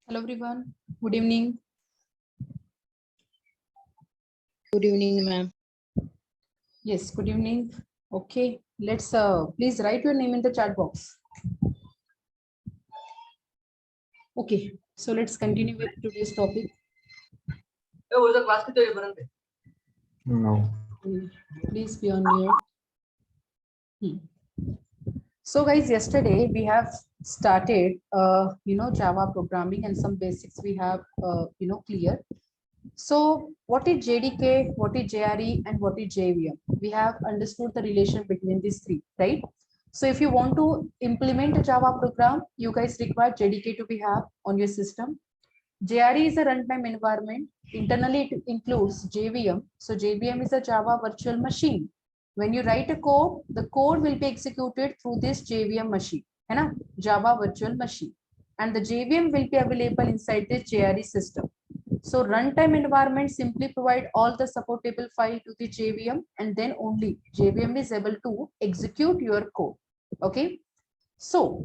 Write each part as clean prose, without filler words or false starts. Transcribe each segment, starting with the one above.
Hello everyone. Good evening. Good evening, ma'am. Yes, good evening. Okay, let's please write your name in the chat box. Okay, so let's continue with today's topic. No. Please be on mute. So guys, yesterday we have started Java programming and some basics we have clear. So what is JDK, what is JRE, and what is JVM? We have understood the relation between these three, right? So if you want to implement a Java program, you guys require JDK to be have on your system. JRE is a runtime environment. Internally, it includes JVM. So JVM is a Java virtual machine. When you write a code, the code will be executed through this JVM machine, है ना? Java virtual machine. And the JVM will be available inside this JRE system. So runtime environment simply provide all the supportable file to the JVM, and then only JVM is able to execute your code. Okay. So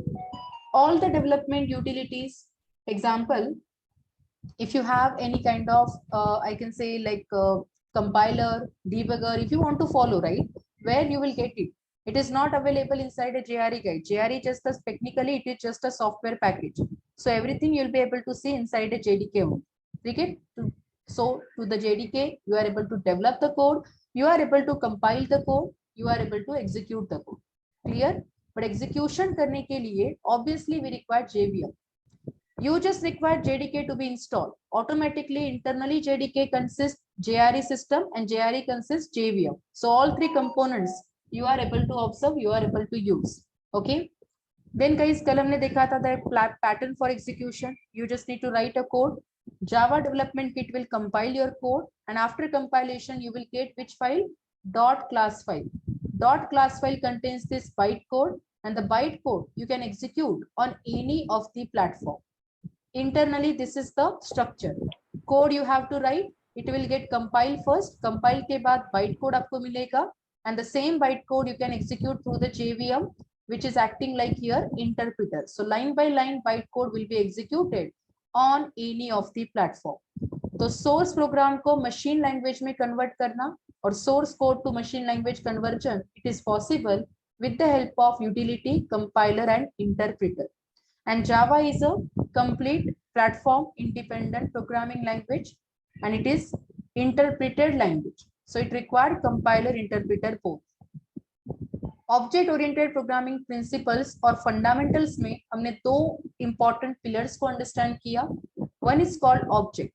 all the development utilities, example, if you have any kind of, I can say like compiler, debugger, if you want to follow, right, where you will get it. It is not available inside a JRE guide. JRE just as technically, it is just a software package. So everything you'll be able to see inside a JDK only. Okay. So to the JDK, you are able to develop the code, you are able to compile the code, you are able to execute the code. Clear? But execution करने के लिए obviously we require JVM. You just require JDK to be installed. Automatically, internally, JDK consists JRE system and JRE consists JVM. So all three components you are able to observe, you are able to use. Okay. Then guys, कल हमने देखा था that pattern for execution. You just need to write a code. Java development kit will compile your code, and after compilation, you will get which file? .class file. .class file contains this bytecode, and the bytecode you can execute on any of the platform. Internally, this is the structure. Code you have to write. It will get compiled first. Compile के बाद bytecode आपको मिलेगा, and the same bytecode you can execute through the JVM, which is acting like here interpreter. So line by line bytecode will be executed on any of the platform. तो source program को machine language में convert करना और source code to machine language conversion, it is possible with the help of utility, compiler, and interpreter. And Java is a complete platform independent programming language, and it is interpreted language. So it required compiler, interpreter both. Object oriented programming principles और fundamentals में हमने दो important pillars को understand किया. One is called object.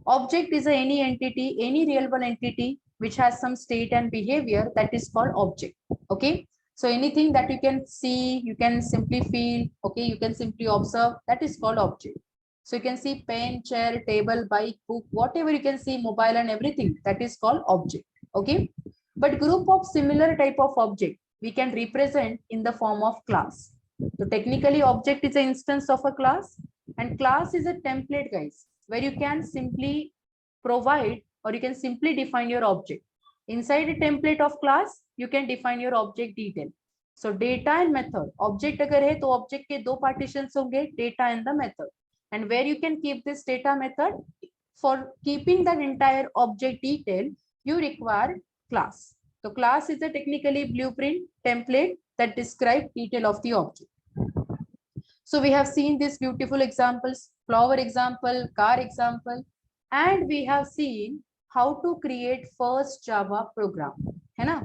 Object is any entity, any real world entity which has some state and behavior, that is called object. Okay. So anything that you can see, you can simply feel, okay, you can simply observe, that is called object. So you can see pen, chair, table, bike, book, whatever you can see, mobile and everything, that is called object. Okay. But group of similar type of object we can represent in the form of class. So technically object is an instance of a class, and class is a template, guys, where you can simply provide or you can simply define your object. Inside a template of class, you can define your object detail. So data and method. Object अगर है तो object के दो partitions होंगे, data and the method. And where you can keep this data method, for keeping that entire object detail, you require class. So class is a technically blueprint template that describes detail of the object. So we have seen these beautiful examples, flower example, car example, and we have seen how to create first Java program, है ना?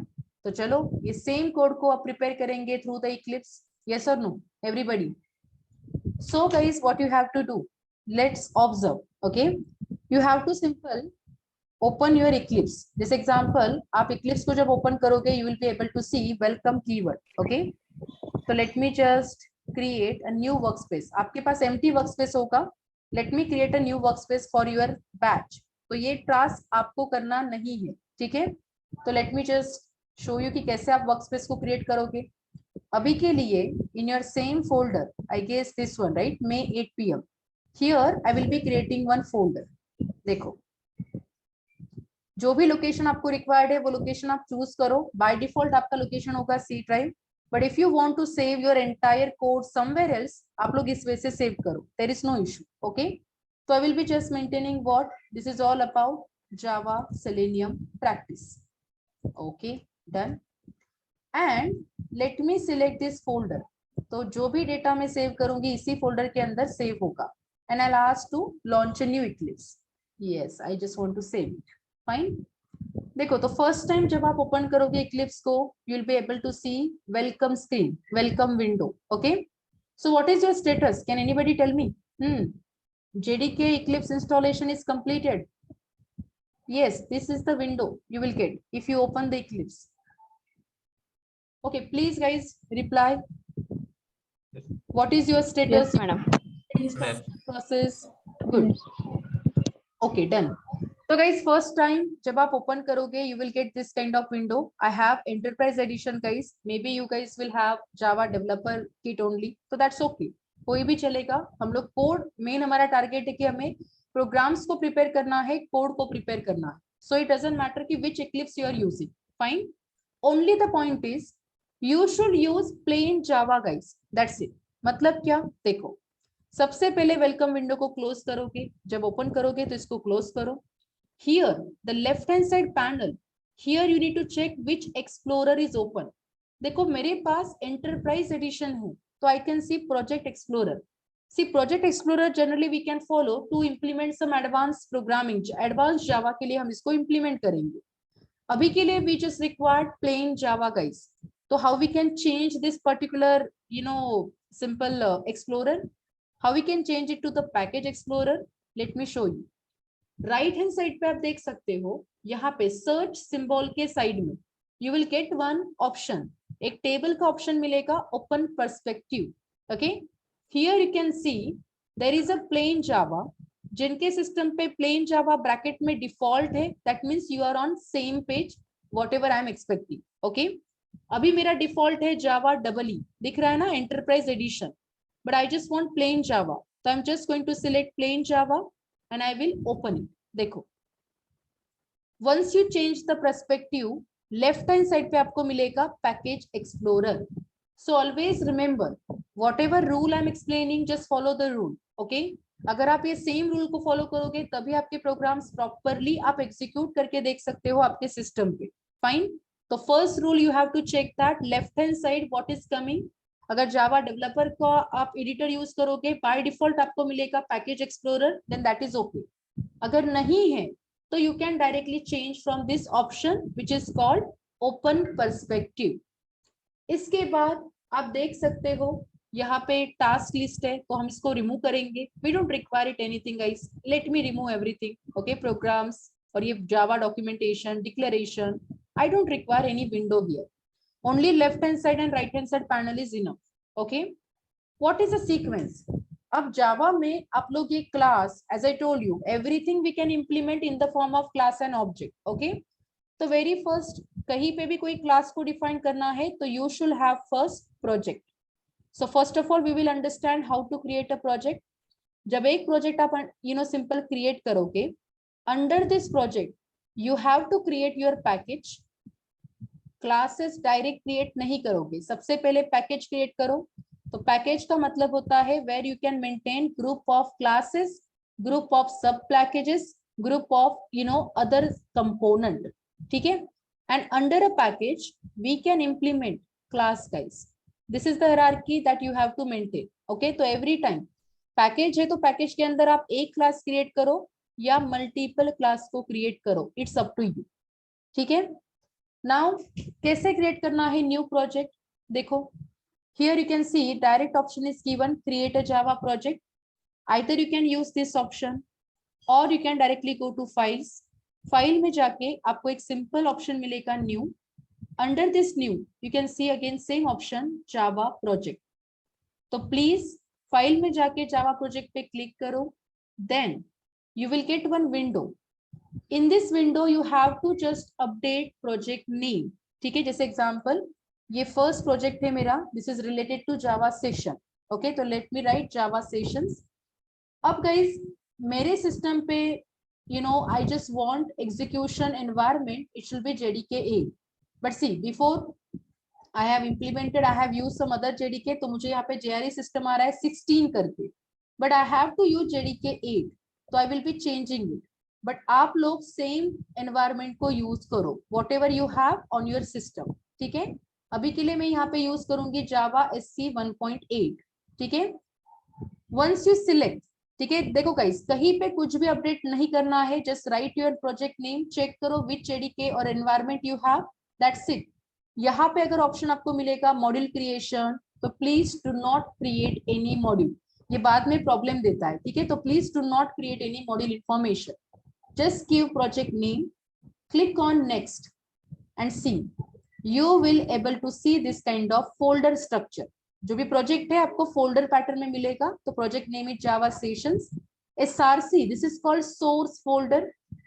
तो चलो ये same code को आप prepare करेंगे through the Eclipse. Yes or no, everybody? So guys, what you have to do? Let's observe. Okay, you have to simple open your Eclipse. This example, आप Eclipse को जब open करोगे, you will be able to see welcome keyword. Okay, so let me just create a new workspace. आपके पास empty workspace होगा. Let me create a new workspace for your batch. तो ये task आपको करना नहीं है, ठीक है? तो let me just show you कि कैसे आप workspace को create करोगे. अभी के लिए in your same folder, I guess this one, right? May 8 PM. Here I will be creating one folder. देखो, जो भी लोकेशन आपको रिक्वायर्ड है वो लोकेशन आप चूज करो. बाय डिफॉल्ट आपका लोकेशन होगा C drive, but if you want to save your entire code somewhere else, आप लोग इस वे से सेव करो. There is no issue. Okay, So I will be just maintaining what this is all about, Java Selenium practice. Okay, done. And let me select this folder. तो जो भी data मैं save करूंगी इसी folder के अंदर save होगा. And I'll ask to launch a new Eclipse. Yes, I just want to save it. Fine. देखो तो फर्स्ट टाइम जब आप ओपन करोगे Eclipse को, you will be able to see welcome screen, welcome window. Okay. So what is your status? Can anybody tell me? JDK Eclipse installation is completed. Yes, this is the window you will get if you open the Eclipse. Okay, please guys reply. What is your status? Yes, madam. Process. Good. Okay, done. So guys, first time जब आप open करोगे, you will get this kind of window. I have enterprise edition guys. Maybe you guys will have Java developer kit only. So that's okay. कोई भी चलेगा. हम लोग code main हमारा target है कि हमें प्रोग्राम्स को प्रिपेयर करना है, कोड को प्रिपेयर करना है. So it doesn't matter कि which Eclipse you are using. Fine. Only the point is you should use plain Java guys. That's it. मतलब क्या? देखो सबसे पहले वेलकम विंडो को क्लोज करोगे. जब ओपन करोगे तो इसको क्लोज करो. Here the left hand side panel, here you need to check which explorer is open. देखो मेरे पास enterprise edition है तो I can see project explorer. See project explorer generally we can follow to implement some advanced programming. Advanced Java के लिए हम इसको implement करेंगे. अभी के लिए we just required plain Java guys. So how we can change this particular simple explorer? How we can change it to the package explorer? Let me show you. Right hand side पे आप देख सकते हो, यहाँ पे search symbol के side में you will get one option, एक टेबल का ऑप्शन मिलेगा, open perspective. Okay, here you can see there is a plain Java. जिनके सिस्टम पे प्लेन जावा ब्रैकेट में डिफॉल्ट है, that means you are on same page whatever I am expecting. Okay, अभी मेरा default है जावा double E, दिख रहा है ना, enterprise edition, but I just want plain Java. तो I am just going to select plain Java and I will open it. देखो once you change the perspective, left hand side पे आपको मिलेगा package explorer. So always remember whatever rule I'm explaining, just follow the rule. Okay, अगर आप ये same rule को follow करोगे तभी आपके प्रोग्राम्स प्रॉपरली आप एग्जीक्यूट करके देख सकते हो आपके सिस्टम पे. फाइन. तो first rule you have to check that left hand side what is coming. अगर जावा डेवलपर का आप एडिटर यूज करोगे बाय डिफॉल्ट आपको मिलेगा package explorer, then that is okay. अगर नहीं है तो you can directly change from this option which is called open perspective. इसके बाद आप देख सकते हो यहाँ पे टास्क लिस्ट है, तो हम इसको रिमूव करेंगे. We don't require it anything guys. Let me remove everything. Okay, programs और ये Java documentation, declaration, I don't require any window here. Only left hand side and right hand side panel is enough. Okay, what is the sequence? अब Java में आप लोग ये class, as I told you, everything we can implement in the form of class and object. Okay, तो very first कहीं पे भी कोई class को define करना है तो you should have first project. So first of all we will understand how to create a project. जब एक project आप simple create करोगे, under this project you have to create your package. Classes direct create नहीं करोगे, सबसे पहले package create करो. तो पैकेज का मतलब होता है where you can maintain group of classes, group of sub packages, group of other component. ठीक है, and under a package we can implement class guys. This is the hierarchy that you have to maintain. Okay, तो every time package है तो package के अंदर आप एक class create करो या मल्टीपल क्लास को क्रिएट करो, इट्स अप टू यू. ठीक है, नाउ कैसे क्रिएट करना है न्यू प्रोजेक्ट? देखो here you can see direct option is given, create a Java project. Either you can use this option और you can directly go to files. File में जाके आपको एक सिंपल ऑप्शन मिलेगा new. Under this new you can see again same option Java project. तो please file में जाके Java project पे क्लिक करो, then you will get one window. In this window you have to just update project name. ठीक है, जैसे example ये first project है मेरा, this is related to Java session. Okay, तो let me write Java sessions. अब guys मेरे system पे I just want execution environment, it should be JDK 8. But see before I have implemented, I have used some other JDK, तो मुझे यहाँ पे JRE system आ रहा है 16 करके, but I have to use JDK 8. तो I will be changing it, but आप लोग सेम एनवायरमेंट को यूज करो whatever you have on your system, ठीक है। अभी के लिए मैं यहाँ पे यूज करूंगी जावा SC 1.8, ठीक है। वंस यू सिलेक्ट, ठीक है, देखो गाइस कहीं पे कुछ भी अपडेट नहीं करना है, just write your project name, check करो विच JDK और environment you have, that's it. यहाँ पे अगर ऑप्शन आपको मिलेगा मॉड्यूल क्रिएशन, तो please do not create any module, ये बाद में प्रॉब्लम देता है, ठीक है। तो please do not create any module information, just give project name, click on next and see, you will able to see this kind of folder structure. जो भी प्रोजेक्ट है आपको फोल्डर पैटर्न में मिलेगा, तो project name is Java sessions, SRC, this is called source folder.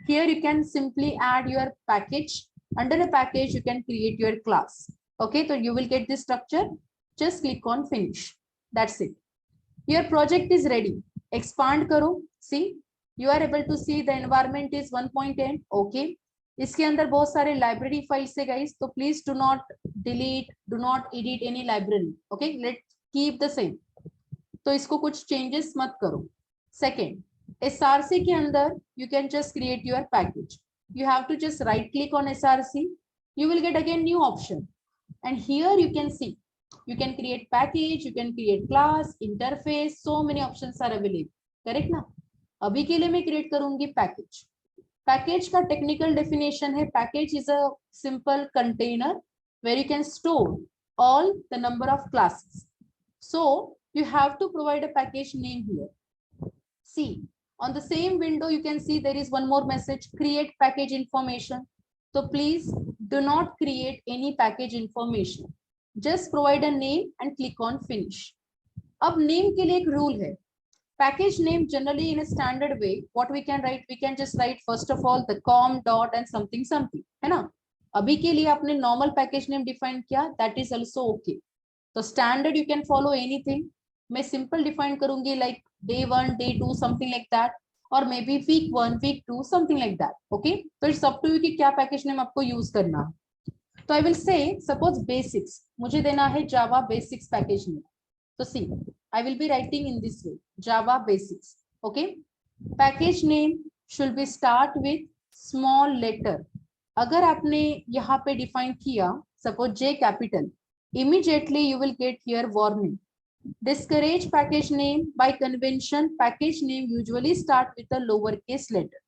Here you can simply add your package. Under a package you can create your class, okay, so you will get this structure, just click on finish, that's it. Your project is ready, expand karo, see you are able to see the environment is 1.8, okay. इसके अंदर बहुत सारे library files है guys, तो please do not delete, do not edit any library, okay, let keep the same, तो इसको कुछ changes मत करो। सेकेंड, SRC के अंदर you can just create your package, you have to just right click on SRC, you will get again new option, and here you can see you can create package, you can create class, interface, so many options are available, correct ना। अभी के लिए मैं create करूंगी package. Package का technical definition है, package is a simple container where you can store all the number of classes, so you have to provide a package name here. See, on the same window you can see there is one more message, create package information, so please do not create any package information, just provide a name and click on finish. अब name के लिए एक rule है, package name generally in a standard way what we can write, we can just write first of all the com dot and something something, है ना। अभी के लिए आपने normal package name define किया, that is also okay, तो standard you can follow anything, मैं simple define करूंगी like day 1 day 2 something like that, or maybe week 1 week 2 something like that, okay, तो it's up to you कि क्या package name आपको use करना है। तो I will say suppose basics, मुझे देना है Java basics package name, so see I will be writing in this way, Java basics, okay, package name should be start with small letter, अगर आपने यहाँ पे define किया suppose J capital, immediately you will get here warning, discourage package name, by convention package name usually start with a lowercase letter,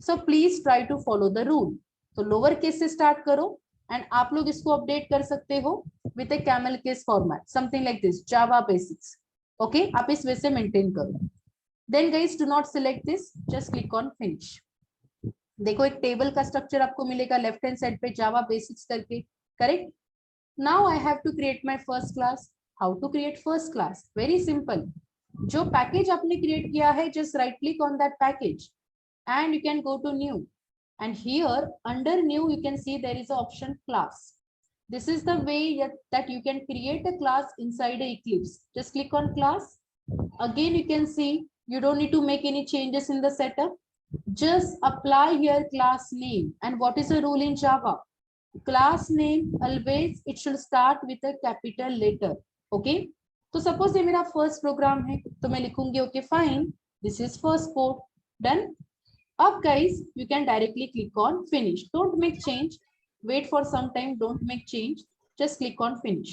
so please try to follow the rule, तो lower case से start करो, and आप लोग इसको update कर सकते हो with a camel case format, something like this, Java basics, okay, आप इस वजह से मेंटेन करो। Then guys do not select this, just click on finish। देखो एक टेबल का स्ट्रक्चर आपको मिलेगा लेफ्ट हैंड साइड पे जावा बेसिक्स करके, correct. Now I have to create my first class. How to create first class, very simple, जो package आपने create किया है just right click on that package and you can go to new, and here under new you can see there is an option class. This is the way that you can create a class inside a Eclipse, just click on class, again you can see you don't need to make any changes in the setup, just apply here class name, and what is the rule in Java, class name always it should start with a capital letter, okay। तो suppose ये मेरा first program है तो मैं लिखूंगी okay fine, this is first code, done। Up guys you can directly click on finish, don't make change, wait for some time, don't make change, just click on finish।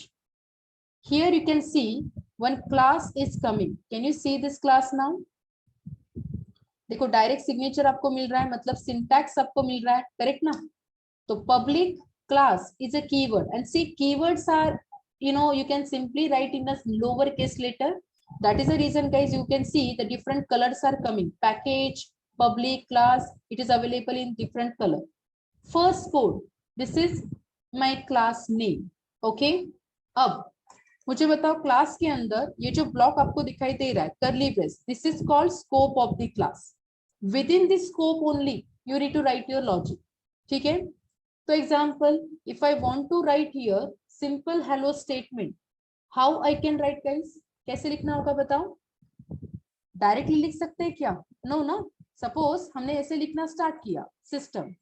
Here you can see one class is coming, can you see this class now, देखो direct signature आपको मिल रहा है, मतलब syntax आपको मिल रहा है, correct ना। तो public class is a keyword, and see keywords are you can simply write in a lower case letter, that is the reason guys you can see the different colors are coming, package, public, class, it is available in different color। first code, this is my class name, okay। अब मुझे बताओ class के अंदर ये जो block आपको दिखाई दे रहा है curly brace, this is called scope of the class, within this scope only you need to write your logic, ठीक है। तो example if I want to write here simple hello statement, how I can write guys, कैसे लिखना होगा बताओ, directly लिख सकते हैं क्या, नो ना। सपोज हमने ऐसे लिखना स्टार्ट किया, सिस्टम,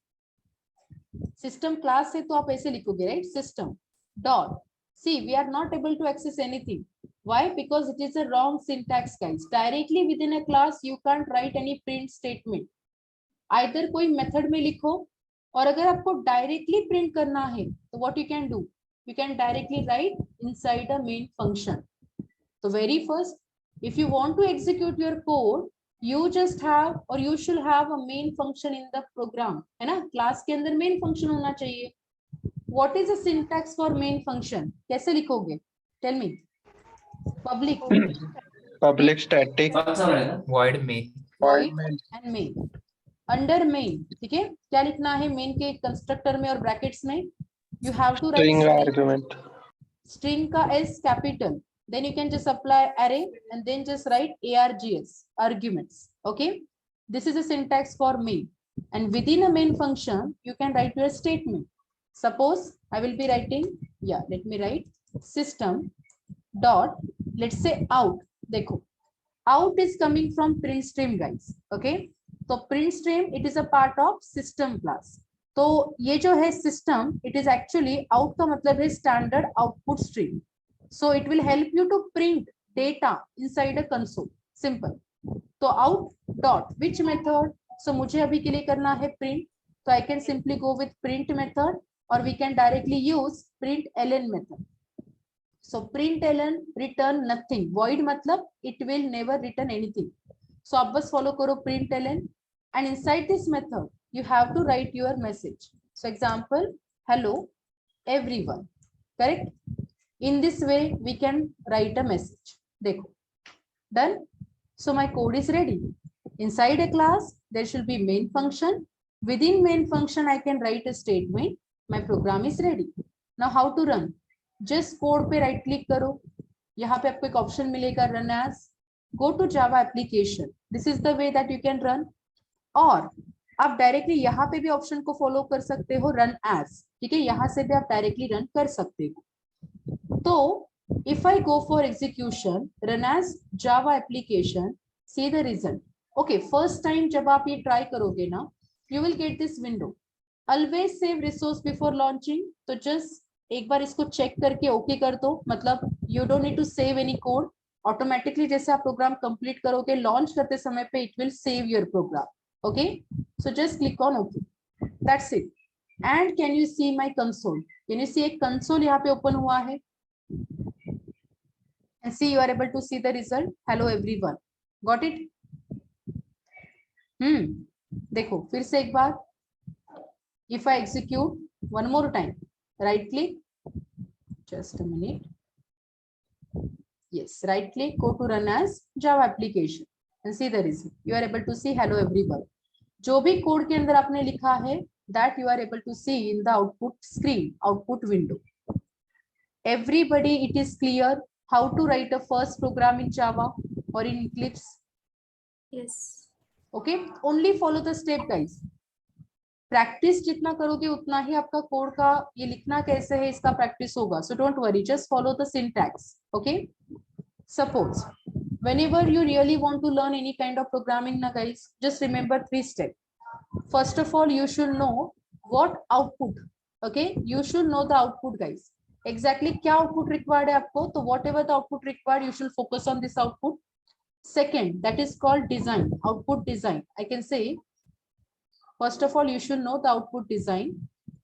सिस्टम क्लास है तो आप ऐसे लिखोगे right, system dot, see we are not able to access anything, Why? Because it is a wrong syntax, guys. Directly within a class, you can't write any print statement. Either कोई method में लिखो, और अगर आपको directly print करना है, तो what you can do? You can directly write inside a main function. So very first, if you want to execute your code, you just have or you should have a main function in the program, है ना? Class के अंदर main function होना चाहिए. What is the syntax for main function? कैसे लिखोगे? Tell me. Public. Public static void main. Void and main. Under main, ठीक है? क्या लिखना है main के constructor में और brackets में? You have to write string argument. String का S capital. Then you can just apply array and then just write args, arguments. Okay? This is a syntax for main. And within a main function, you can write your statement. Suppose I will be writing, let me write system dot, let's say out. देखो, out is coming from print stream, guys. Okay? So print stream, it is a part of system class. तो ये जो है system, it is actually out का मतलब है standard output stream. So it will help you to print data inside a console. Simple. तो out dot which method? So मुझे अभी के लिए करना है print. So I can simply go with print method, or we can directly use println method. So println return nothing. Void मतलब it will never return anything. So आप बस follow करो println, and inside this method you have to write your message. So example, hello everyone. Correct? In this way we can write a message. देखो, done. So my code is ready. Inside a class there should be main function. Within main function I can write a statement. My program is ready. Now how to run? Just code पे right click करो. यहाँ पे आपको एक option मिलेगा run as. Go to Java application. This is the way that you can run. और आप directly यहाँ पे भी option को follow कर सकते हो run as. ठीक है, यहाँ से भी आप directly run कर सकते हो. तो if I go for execution, run as Java application, see the result. Okay, first time जब आप ये try करोगे ना, you will get this window. Always save resource before launching. तो just एक बार इसको चेक करके ओके कर दो. मतलब you don't need to save any code. Automatically जैसे आप प्रोग्राम कंप्लीट करोगे लॉन्च करते समय पे it will save your program. Okay, so just click on OK. That's it. And can you see my console? Can you see एक console यहाँ पे open हुआ है? And see you are able to see the result. Hello everyone. Got it? देखो फिर से एक बार. If I execute one more time, right click. Just a minute. Yes, right click. Go to run as Java application and see the result. You are able to see hello everyone. जो भी code के अंदर आपने लिखा है, that you are able to see in the output screen, output window. Everybody, it is clear how to write a first program in Java or in Eclipse? Yes. Okay, only follow the step, guys. Practice जितना करोगे उतना ही आपका code का ये लिखना कैसे है इसका प्रैक्टिस होगा. So don't worry, just follow the syntax. Okay, suppose whenever you really want to learn any kind of programming na guys, just remember 3 steps. First of all, you should know what output. Okay, you should know the output, guys. Exactly क्या output required है आपको, तो whatever the output required, you should focus on this output. Second, that is called design, output design. I can say, first of all, you should know the output design.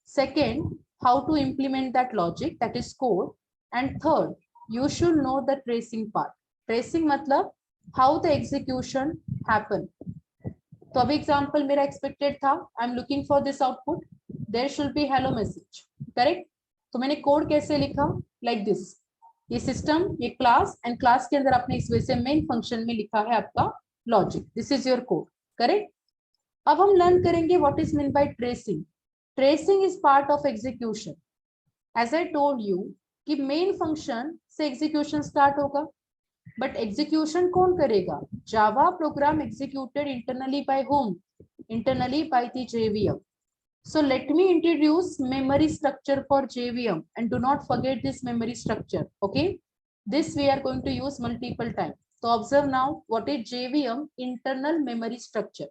Second, how to implement that logic, that is code. And third, you should know the tracing part. Tracing मतलब how the execution happen. तो अभी example मेरा expected था, I'm looking for this output. There should be hello message. Correct? तो मैंने code कैसे लिखा? Like this. ये सिस्टम, ये क्लास, एंड क्लास के अंदर आपने इस वजह से मेन फंक्शन में लिखा है आपका logic. This is your code. Correct? अब हम लर्न करेंगे what is mean by tracing. Tracing is part of execution. As I told you कि मेन फंक्शन से एग्जीक्यूशन स्टार्ट होगा, बट एग्जीक्यूशन कौन करेगा? Java program executed internally by whom? Internally by the JVM. So let me introduce memory structure for JVM, and do not forget this memory structure. Okay, this we are going to use multiple times. So observe now what is JVM internal memory structure.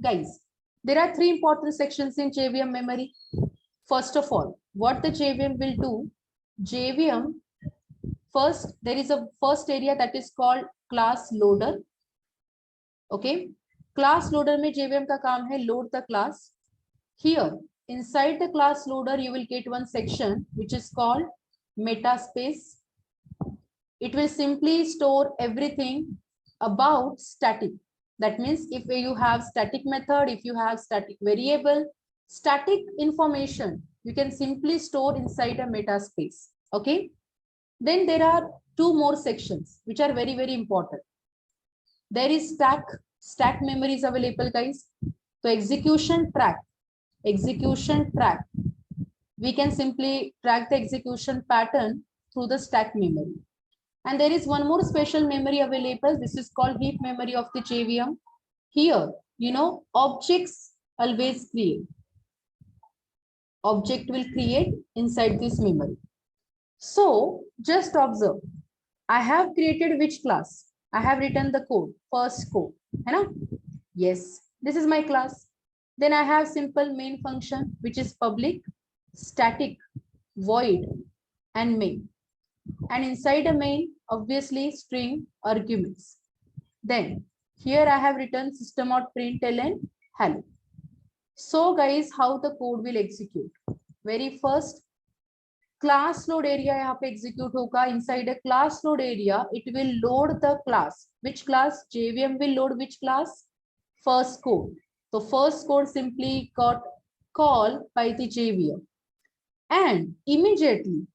Guys, there are 3 important sections in JVM memory. First of all, what the JVM will do, JVM First, there is a first area that is called class loader. Okay, class loader में JVM का काम है load the class. Here, inside the class loader, you will get one section which is called meta space. It will simply store everything about static. That means if you have static method, if you have static variable, static information, you can simply store inside a meta space. Okay. Then there are two more sections which are very, very important. There is stack memory is available, guys. So execution track, we can simply track the execution pattern through the stack memory. And there is one more special memory available. This is called heap memory of the JVM. Here, you know, objects always create. Object will create inside this memory. So just observe. I have created which class? I have written the code, first code. Hai na? Yes, this is my class. Then I have simple main function, which is public, static, void, and main. And inside a main, obviously string arguments. Then here I have written system.println hello. So guys, how the code will execute? Very first, class load area यहाँ पे execute होगा. Inside a class load area, it will load the class. Which class? JVM will load which class? First code. So first code simply got called by the JVM. And immediately,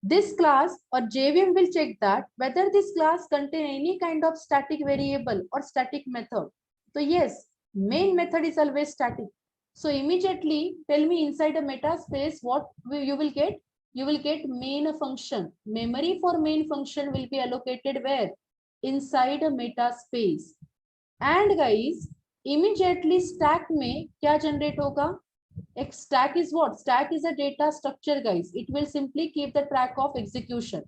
this class or JVM will check that whether this class contain any kind of static variable or static method. So yes, main method is always static. So immediately tell me inside a meta space what you will get. You will get main function. Memory for main function will be allocated where? Inside a meta space. And guys, immediately stack में क्या generate होगा? Stack is what? Stack is a data structure, guys. It will simply keep the track of execution.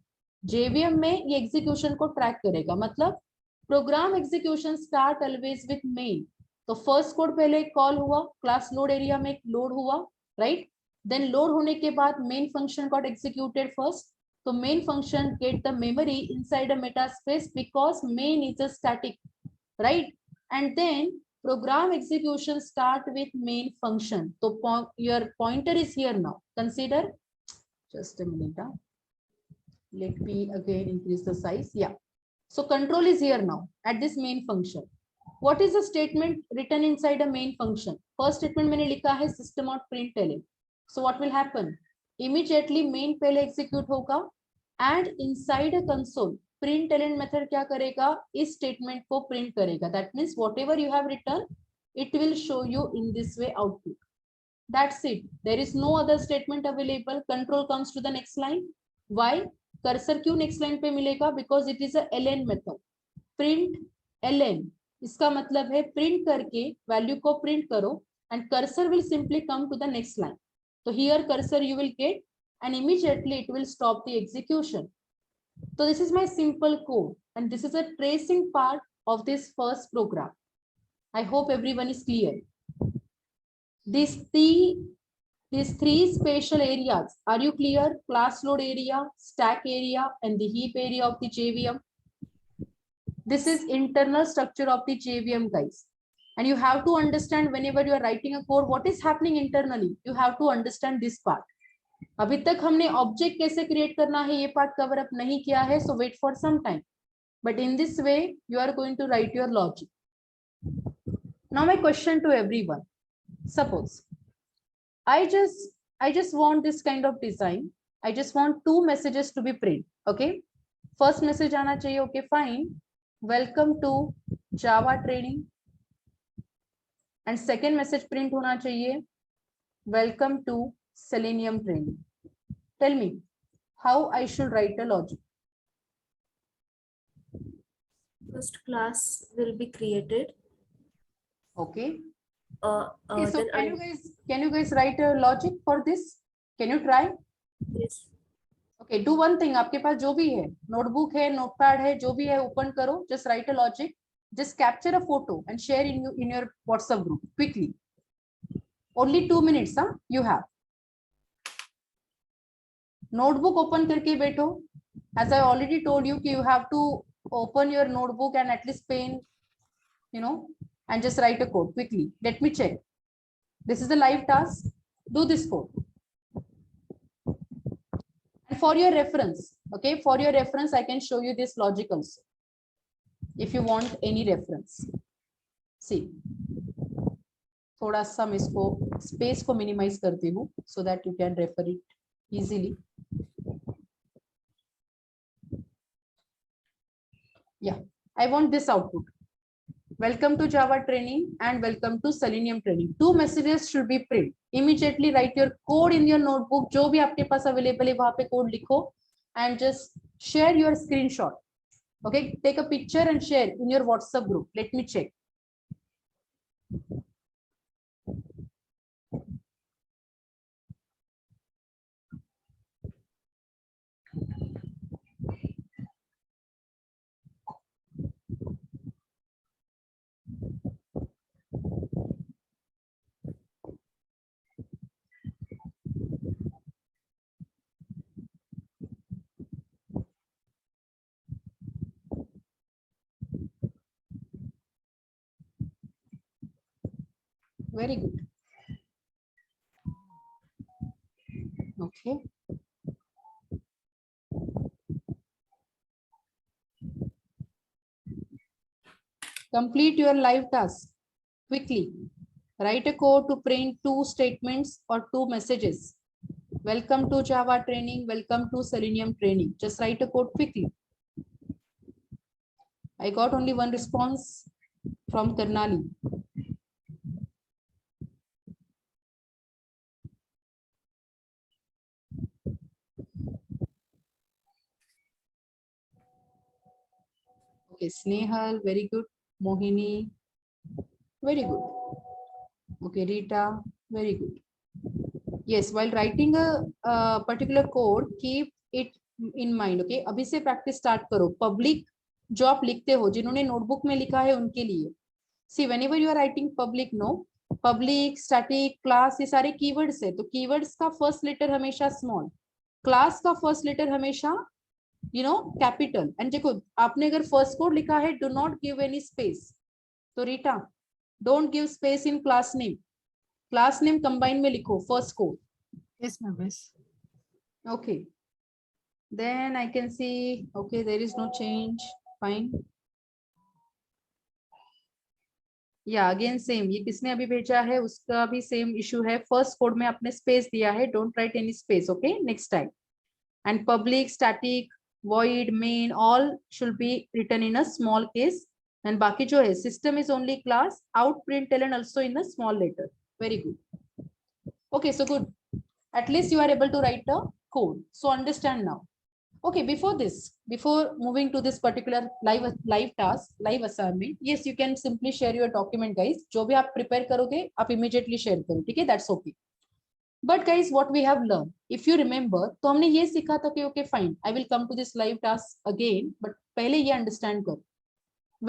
JVM में ये execution को track करेगा. मतलब program execution start always with main. तो first code पहले call हुआ, class load area में load हुआ, right? Then load होने के बाद main function got executed first. So main function get the memory inside a meta space because main is a static, right? And then program execution start with main function. So your pointer is here now. Consider, just a minute. Let me again increase the size. Yeah. So control is here now at this main function. What is the statement written inside a main function? First statement मैंने लिखा है system.println. So what will happen? Immediately main पहले execute होगा and inside a console println method क्या करेगा? इस statement को print करेगा. That means whatever you have written, it will show you in this way output. That's it. There is no other statement available. Control comes to the next line. Why? Cursor क्यों next line पे मिलेगा? Because it is a ln method. Print ln. इसका मतलब है print करके value को print करो and cursor will simply come to the next line. So here cursor you will get and immediately it will stop the execution. So this is my simple code and this is a tracing part of this first program. I hope everyone is clear. These three spatial areas, are you clear? Class load area, stack area, and the heap area of the JVM. This is internal structure of the JVM, guys. And you have to understand whenever you are writing a code, what is happening internally. You have to understand this part. अभी तक हमने object कैसे create करना है ये part cover up नहीं किया है, so wait for some time, but in this way you are going to write your logic. Now my question to everyone, suppose I just want this kind of design. I just want two messages to be print. Okay, first message आना चाहिए. Okay, fine, welcome to Java training. And second message print होना चाहिए, welcome to Selenium training. Tell me how I should write a logic. First class will be created. Okay. Okay, So can you guys write a logic for this? Can you try? Yes. Okay, do one thing. आपके पास जो भी है, notebook है, notepad है, जो भी है, open करो. Just write a logic. Just capture a photo and share in your WhatsApp group quickly. Only 2 minutes, huh? You have. Notebook open करके बैठो. As I already told you, you have to open your notebook and at least pen, and just write a code quickly. Let me check. This is the live task. Do this code. And for your reference, okay, for your reference, I can show you this logic also. If you want any reference. See. थोड़ा सा मैं इसको space को minimise करती हूँ so that you can refer it easily. Yeah, I want this output. Welcome to Java training and welcome to Selenium training. 2 messages should be print. Immediately write your code in your notebook. जो भी आपके पास available है वहाँ पे code लिखो and just share your screenshot. Okay, take a picture and share in your WhatsApp group. Let me check. Very good. Okay. Complete your live task quickly. Write a code to print 2 statements or 2 messages. Welcome to Java training. Welcome to Selenium training. Just write a code quickly. I got only one response from Karnali. Okay, Snehal, very good. Mohini, very good. Okay, Rita, very good. Yes, while writing a particular code, keep it in mind. Okay, अभी से practice start करो. Public जो आप लिखते हो, जिन्होंने notebook में लिखा है उनके लिए. See, whenever you are writing public, no, public, static, class, ये सारे keywords है. तो keywords का first letter हमेशा small, class का first letter हमेशा कैपिटल. एंड देखो आपने अगर फर्स्ट कोड लिखा है do not give any space. तो Rita don't give space in class name. Class name combine में लिखो first code. Yes, ma'am. Yes. Okay, then I can see, okay, there is no change. Fine. या again same, ये किसने अभी भेजा है उसका भी सेम इशू है. फर्स्ट कोड में आपने स्पेस दिया है, don't write any space. Okay, next time. And public, static, void, main, all should be written in a small case. And बाकी जो है system is only class, out println also in a small letter. Very good. Okay, so good. At least you are able to write the code. So understand now. Okay, before this, before moving to this particular live task, live assignment, yes, you can simply share your document, guys. जो भी आप prepare करोगे, आप immediately share करो, ठीक है? That's okay. But guys, what we have learned, if you remember, तो हमने ये सीखा था कि okay fine, I will come to this live task again, but पहले ये understand करो.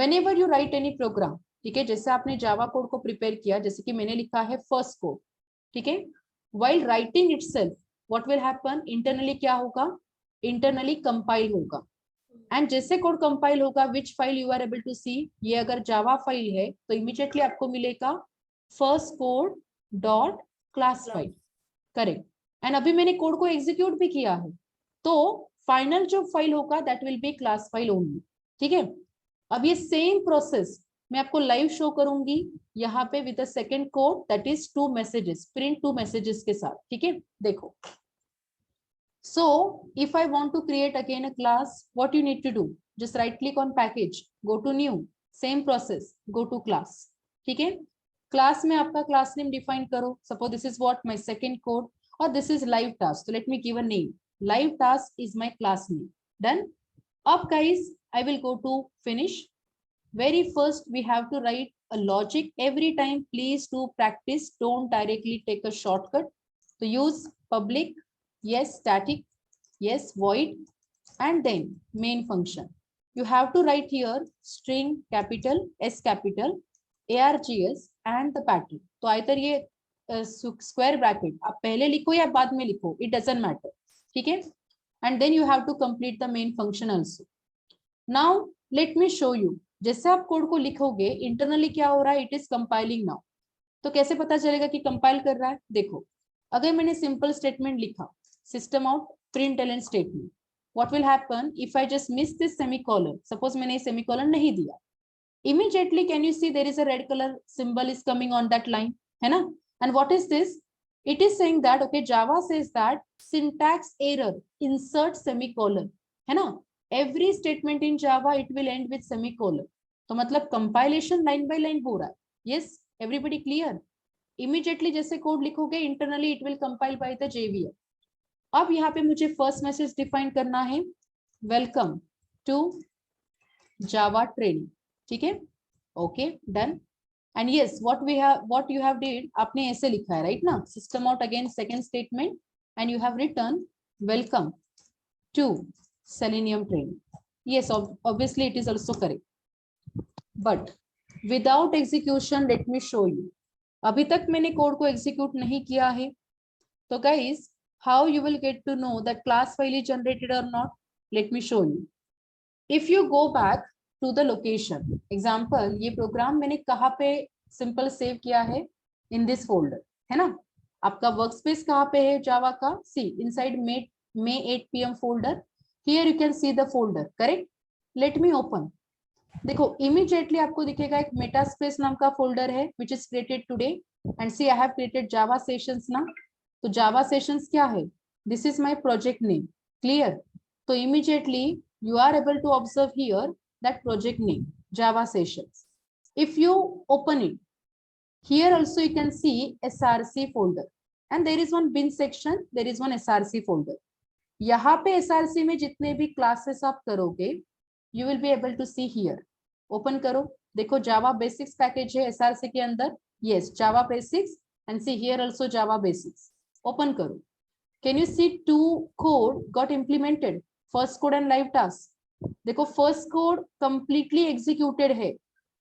Whenever you write any program, ठीक है, जैसे आपने जावा कोड को प्रिपेयर किया, जैसे कि मैंने लिखा है फर्स्ट कोड, ठीक है, while writing itself, what will happen, internally क्या होगा, internally compile होगा. And जैसे कोड कंपाइल होगा, which file you are able to see, ये अगर जावा फाइल है तो immediately आपको मिलेगा first code dot class file. Correct. And अभी मैंने कोड को एग्जीक्यूट भी किया है, तो फाइनल जो फाइल होगा that will be class file only. ठीक है, अब ये सेम प्रोसेस मैं आपको लाइव शो करूंगी यहाँ पे with the second code that is 2 messages, print 2 messages के साथ. ठीक है, देखो. So if I want to create again a class, what you need to do, just right click on package, go to new, same process, go to class. ठीक है, class में आपका class name define करो. Suppose this is what my second code और this is live task. तो let me give a name. Live task is my class name. Done. अब guys I will go to finish. Very first we have to write a logic. Every time please do practice, don't directly take a shortcut. So use public, yes, static, yes, void, and then main function. You have to write here string capital S capital args and the pattern. तो either ये square bracket आप पहले लिखो या बाद में लिखो, it doesn't matter. ठीक है, and then you have to complete the main function also. Now let me show you, जैसे आप कोड को लिखोगे इंटरनली क्या हो रहा है, इट इज कंपाइलिंग नाउ. तो कैसे पता चलेगा कि कंपाइल कर रहा है? देखो, अगर मैंने सिंपल स्टेटमेंट लिखा, system out println statement, what will happen if I just miss this semicolon, suppose मैंने सेमीकोलन नहीं दिया, immediately can you see there is a red color symbol is coming on that line, है ना? And what is this? It is saying that okay, Java says that syntax error, insert semicolon, है ना? Every statement in Java it will end with semicolon. तो मतलब compilation line by line हो रहा है. Yes, everybody clear? Immediately जैसे code लिखोगे internally it will compile by the JVM. अब यहाँ पे मुझे फर्स्ट मैसेज डिफाइन करना है, वेलकम टू जावा ट्रेनिंग. ठीक है, okay done. And yes, what you have did, आपने ऐसे लिखा है राइट ना, system out again second statement and you have return welcome to Selenium training. Yes, obviously it is also correct, but without execution let me show you. अभी तक मैंने code को execute नहीं किया है, तो guys how you will get to know that class file is generated or not, let me show you. If you go back to the location, example ये programme मैंने कहाँ पे सिंपल सेव किया है, in this folder, है ना? आपका workspace कहाँ पे है जावा का? see inside May 8 PM folder. Here you can see the folder, correct? Let me open. देखो immediately आपको दिखेगा एक मेटास्पेस नाम का फोल्डर है which is created today, and see I have created Java sessions ना. तो जावा सेशंस क्या है? This is my project name. Clear? तो immediately you are able to observe here that project name Java sessions. If you open it, here also you can see SRC folder and there is one bin section, there is one SRC folder. यहाँ पे SRC में जितने भी classes आप करोगे you will be able to see here. Open करो, देखो Java basics package है एसआरसी के अंदर. Yes, Java basics, and see here also Java basics. Open करो. Can you see two code got implemented, first code and live task. देखो first code completely executed है,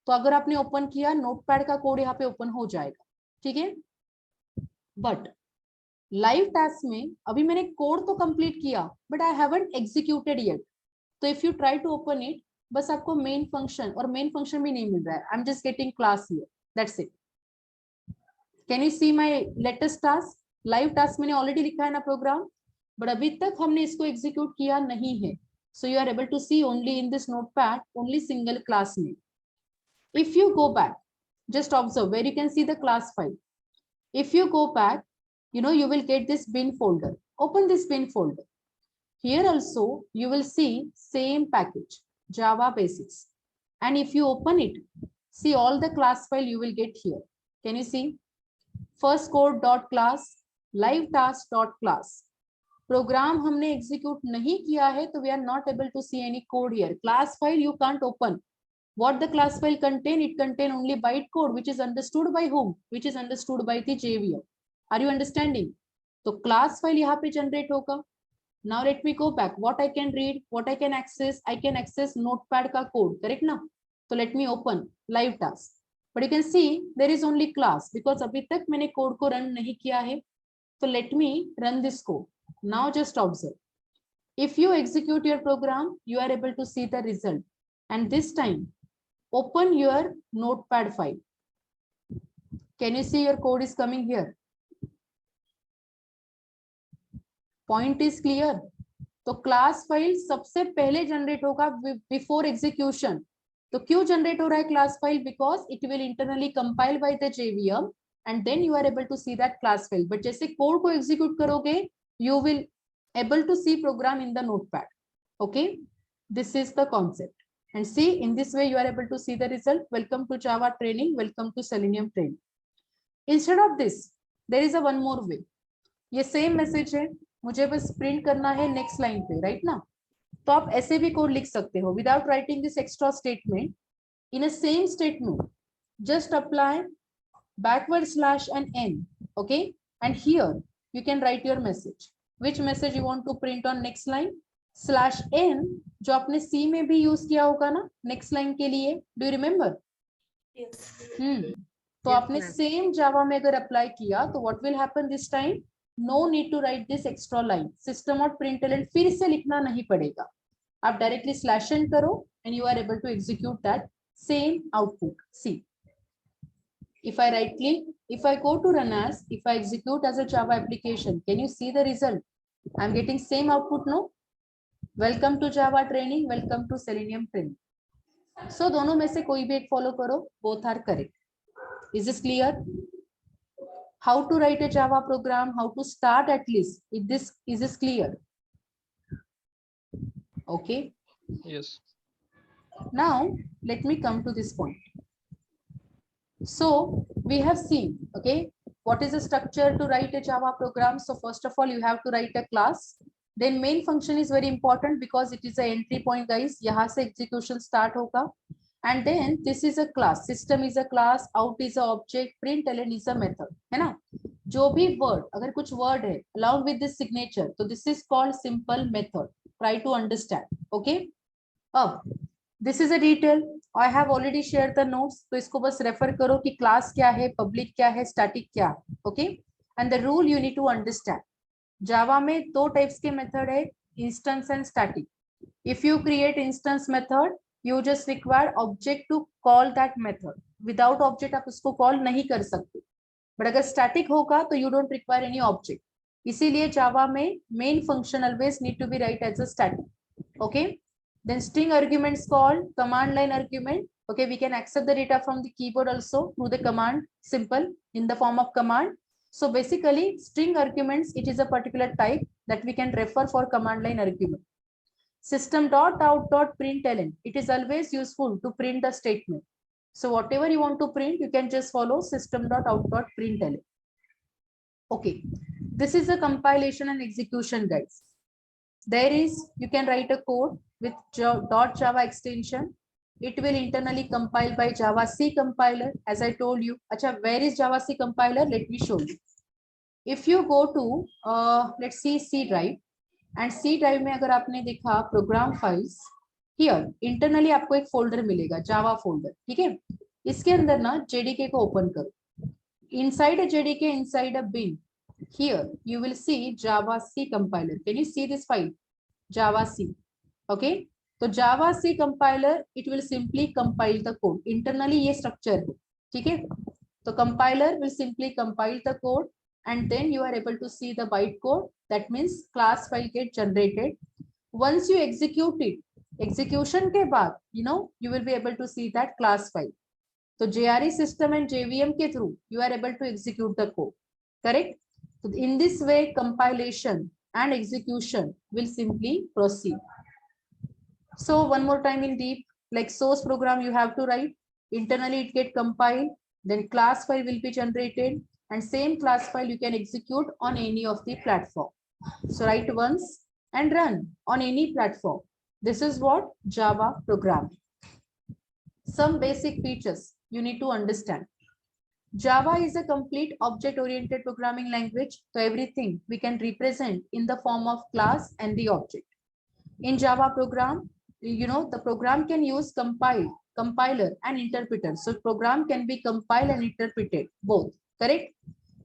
तो अगर आपने ओपन किया नोटपैड का कोड यहाँ पे ओपन हो जाएगा. ठीक है, बट लाइव टास्क में अभी मैंने कोड तो कंप्लीट किया but I haven't executed yet. तो if you try to open it, बस आपको मेन फंक्शन, और मेन फंक्शन भी नहीं मिल रहा है. I am just getting class here, that's it. Can you see my latest task? Live task मैंने ऑलरेडी लिखा है ना प्रोग्राम, बट अभी तक हमने इसको एग्जीक्यूट किया नहीं है. So you are able to see only in this notepad only single class name. If you go back, just observe where you can see the class file. If you go back, you know you will get this bin folder. Open this bin folder. Here also you will see same package Java Basics, and if you open it, see all the class file you will get here. Can you see? First code dot class, live task dot class. Program हमने execute नहीं किया है, तो we are not able to see any code here. Class file you can't open. What the class file contain? It contain only bytecode, which is understood by whom? Which is understood by the JVM. Are you understanding? तो class file यहाँ पे generate होगा. Now let me go back. What I can read, what I can access? I can access notepad का code, correct ना? तो let me open live task. But you can see there is only class because अभी तक मैंने code को run नहीं किया है. तो let me run this code. Now just observe. If you execute your program, you are able to see the result. And this time, open your notepad file. Can you see your code is coming here? Point is clear. तो class file सबसे पहले generate होगा before execution. तो क्यों generate हो रहा है class file? Because it will internally compile bye the JVM and then you are able to see that class file. But जैसे कोड को एग्जीक्यूट करोगे you will able to see program in the notepad. Okay, this is the concept. And see, in this way you are able to see the result. Welcome to Java training, welcome to Selenium training. Instead of this, there is a one more way. ये same message है, मुझे बस print करना है next line पे, right ना? तो आप ऐसे भी कोड लिख सकते हो without writing this extra statement. In a same statement just apply backward slash and n. Okay, and here you can write your message. Which message you want to print on next line? Slash n जो आपने C में भी use किया होगा ना next line के लिए. Do you remember? Yes. तो आपने सेम जावा में अगर अप्लाई किया तो what will happen this time? No need to write this extra line, system dot println फिर से लिखना नहीं पड़ेगा, आप डायरेक्टली स्लैश एन करो and you are able to execute that same output. See, if I right click, if I go to run as, if I execute as a Java application, can you see the result? I'm getting same output, no? Welcome to Java training, welcome to Selenium training. So दोनों में से कोई भी एक follow करो, both are correct. Is this clear? How to write a Java program, how to start at least, is this clear? Okay. Yes. Now let me come to this point. So we have seen, okay, what is the structure to write a Java program. So first of all, you have to write a class. Then main function is very important because it is the entry point, guys. यहाँ से execution start होगा. And then this is a class. System is a class. Out is a object. Println is a method. है ना? जो भी word, अगर कुछ word है, along with this signature, so this is called simple method. Try to understand. Okay. अब this is a detail. I have already shared the notes. तो इसको बस रेफर करो कि क्लास क्या है, पब्लिक क्या है, स्टैटिक क्या है. Okay. And the rule you need to understand. Java में दो टाइप्स के मेथड है, instance and static. If you create instance method, you just require object to call that method. Without object आप उसको कॉल नहीं कर सकते. बट अगर स्टैटिक होगा तो you don't require any object. इसीलिए जावा में main function always need to be write as a static. Okay. Then string arguments called command line argument. Okay, we can access the data from the keyboard also through the command simple in the form of command. So basically string arguments, it is a particular type that we can refer for command line argument. System dot out dot println, it is always useful to print the statement. So whatever you want to print, you can just follow system dot out dot println. Okay, this is a compilation and execution, guys. There is, you can write a code with .java extension. It will internally compile by Java C compiler, as I told you. Acha, where is Java C compiler? Let me show you. If you go to let's see C drive, and C drive में अगर आपने देखा program files, here internally आपको एक folder मिलेगा, Java folder. ठीक है. इसके अंदर ना JDK को open करो. Inside a JDK, inside a bin, here you will see Java C compiler. Can you see this file? Java C. Okay. तो Java C compiler, it will simply compile the code. Internally ये structure है. ठीक है. तो compiler will simply compile the code and then you are able to see the bytecode. That means class file get generated. Once you execute it, execution के बाद, you know, you will be able to see that class file. So JRE system and JVM के through, you are able to execute the code. Correct? So in this way, compilation and execution will simply proceed. So one more time in deep, like source program you have to write. Internally it get compiled, then class file will be generated, and same class file you can execute on any of the platform. So write once and run on any platform. This is what Java programming. Some basic features you need to understand. Java is a complete object-oriented programming language. So everything we can represent in the form of class and the object. In Java program, you know, the program can use compiler and interpreter. So program can be compiled and interpreted, both. Correct?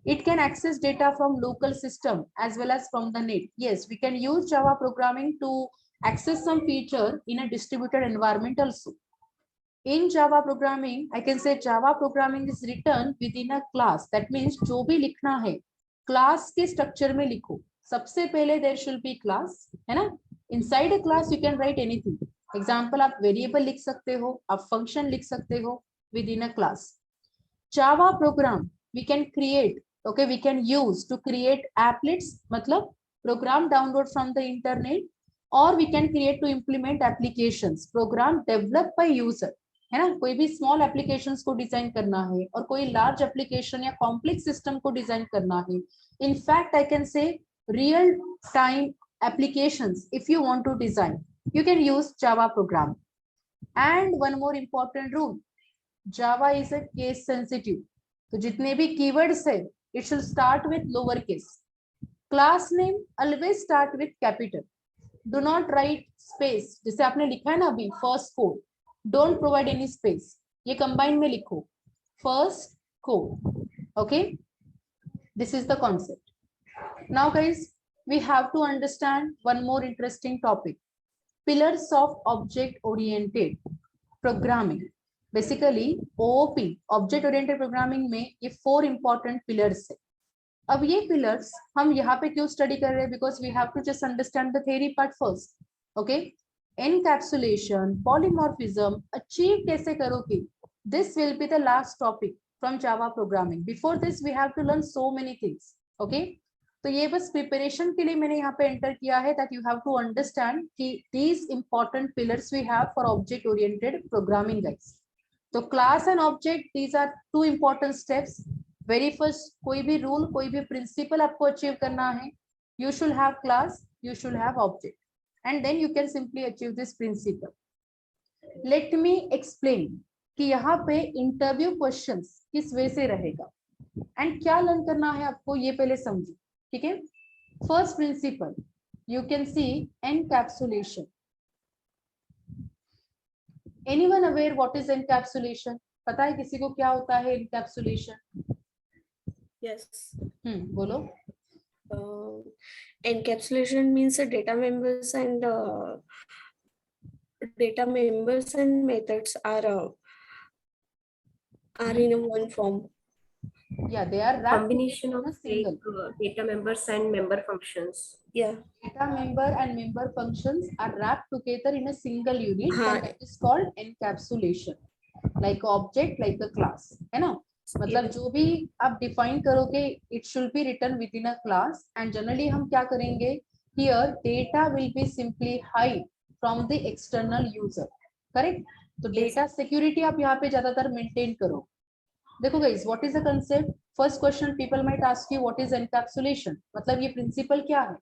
It can access data from local system as well as from the net. Yes, we can use Java programming to access some feature in a distributed environment also. In Java programming, I can say Java programming is written within a class. That means जो भी लिखना है class के structure में लिखो. सबसे पहले there should be class, है ना? Inside a class you can write anything. Example, आप variable लिख सकते हो, आप function लिख सकते हो within a class. Java program we can create, okay, we can use to create applets, मतलब program download from the internet, or we can create to implement applications, program developed by user. है ना, कोई भी small applications को design करना है और कोई लार्ज एप्लीकेशन या कॉम्प्लेक्स सिस्टम को डिजाइन करना है. इनफैक्ट आई कैन से real time applications, if you want to design, you can use Java program. And one more important rule, Java is a case sensitive. तो जितने भी keywords है, it should start with lower case. Class name always start with capital. Do not write space. जैसे आपने लिखा है ना अभी first code, don't provide any space. ये combine में लिखो first code. Okay, this is the concept. Now guys, we have to understand one more interesting topic, pillars of object oriented programming. Basically OOP object oriented programming में ये 4 important pillars है. अब ये pillars हम यहाँ पे क्यों स्टडी कर रहे हैं? Because we have to just understand the theory part first. Okay, encapsulation, polymorphism achieve कैसे करोगे, this will be the last topic from Java programming. Before this we have to learn so many things. Okay, तो ये बस preparation के लिए मैंने यहाँ पे एंटर किया है, that you have to understand कि these important pillars we have for object oriented programming guys. तो class and object, these are 2 important steps. Very first, कोई भी रूल, कोई भी प्रिंसिपल आपको अचीव करना है, you should have class, you should have object, and then you can simply achieve this principle. Let me explain कि यहाँ पे इंटरव्यू क्वेश्चंस किस वे से रहेगा एंड क्या लर्न करना है आपको, ये पहले समझो. ठीक है, first principle you can C encapsulation. Anyone aware what is encapsulation? पता है किसी को क्या होता है एनकैप्सुलेशन? Yes. बोलो. Encapsulation means data members and methods are in a one form. Yeah, they are wrapped Combination in of a single. data members and member functions. Yeah. Data member and member functions are wrapped together in a single unit, हाँ. and that is called encapsulation. Like object, like a class, है ना? मतलब जो भी आप define करोगे, it should be written within a class, and generally हम क्या करेंगे, here data will be simply hide from the external user. Correct? तो data security आप यहाँ पे ज्यादातर maintain करो. देखो guys, what is the concept? First question people might ask you, what is encapsulation? मतलब ये principle क्या है?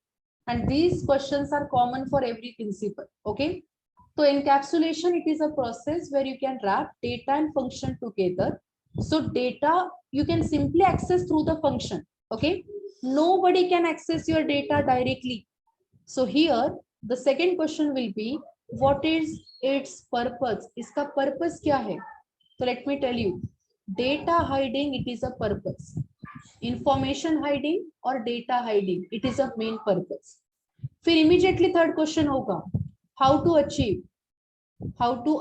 And these questions are common for every principle. Okay? So encapsulation, it is a process where you can wrap data and function together. So data you can simply access through the function. Okay? Nobody can access your data directly. So here the second question will be, what is its purpose? इसका purpose क्या है? So let me tell you, data hiding, it is a purpose. Information hiding or data hiding, it is a main purpose. फिर immediately third question होगा, how to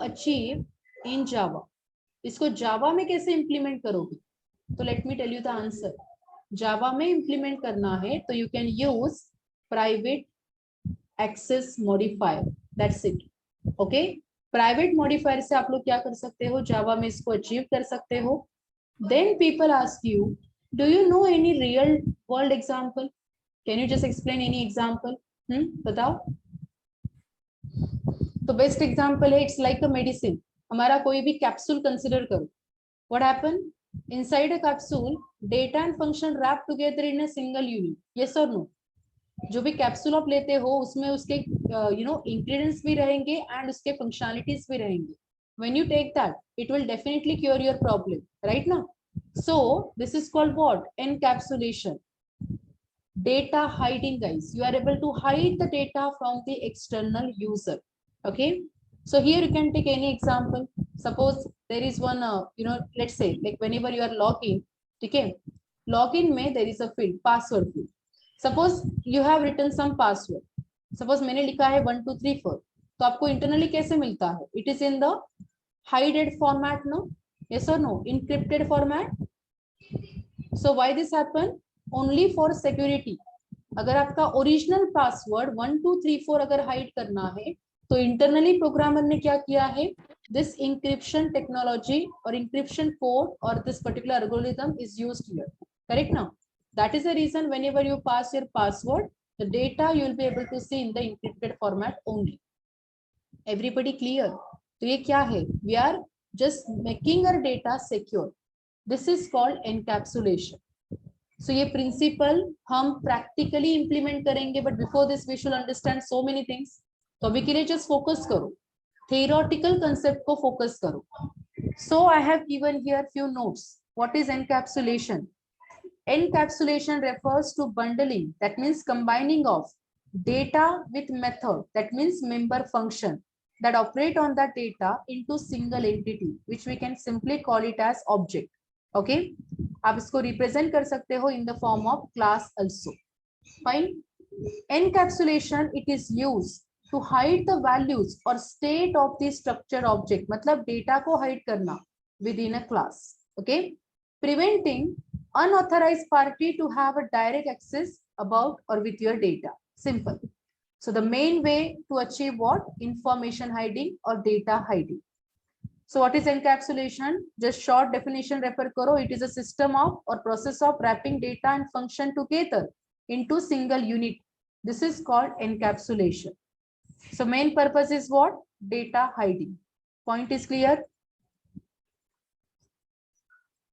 achieve in Java. इसको Java में कैसे implement करोगे? तो let me tell you the answer. Java में implement करना है तो you can use private access modifier. That's it. Okay? Private modifier से आप लोग क्या कर सकते हो, Java में इसको achieve कर सकते हो. Then people ask you, do you know any real world example? Can you just explain any example? बताओ. तो बेस्ट एग्जांपल है, इट्स लाइक अ मेडिसिन. हमारा कोई भी कैप्सूल कंसीडर करो. What happen inside a capsule, data and function wrap together in a single unit. Yes और no? जो भी कैप्सूल आप लेते हो उसमें उसके इंग्रेडिएंट्स भी रहेंगे एंड उसके फंक्शनलिटीज भी रहेंगे. When you take that, it will definitely cure your problem, right ना? So this is called what? Encapsulation. Data hiding, guys, you are able to hide the data from the external user. Okay, so here you can take any example. Suppose there is one let's say like whenever you are logging, okay, login में there is a field, password field. Suppose you have written some password. Suppose मैंने लिखा है 1 2 3 4, तो आपको internally कैसे मिलता है? It is in the hided format, no? Yes or no? Encrypted format. So why this happen? Only for security. अगर आपका ओरिजिनल पासवर्ड 1 2 3 4 अगर हाइड करना है तो इंटरनली प्रोग्रामर ने क्या किया है, दिस इंक्रिप्शन टेक्नोलॉजी और इंक्रिप्शन कोड और this particular algorithm is used here. Correct ना? That is the reason whenever you pass your password, the data you will be able to see in the encrypted format only. Everybody clear? तो ये क्या है? We are just making our data secure. This is called encapsulation. So ये principle हम practically implement करेंगे, but before this we should understand so many things. तो अभी के लिए जस्ट फोकस करो, थियोरेटिकल कंसेप्ट को फोकस करो. So I have given here few notes. What is encapsulation? Encapsulation refers to bundling, that means combining of data with method, that means member function that operate on that data into single entity, which we can simply call it as object. Okay, आप इसको represent कर सकते हो in the form of class also. Fine. Encapsulation, it is used to hide the values or state of the structure object, मतलब data को hide करना within a class. Okay, preventing unauthorized party to have a direct access about or with your data. Simple. So the main way to achieve what? Information hiding or data hiding. So what is encapsulation? Just short definition refer karo. It is a system of or process of wrapping data and function together into single unit. This is called encapsulation. So main purpose is what? Data hiding. Point is clear?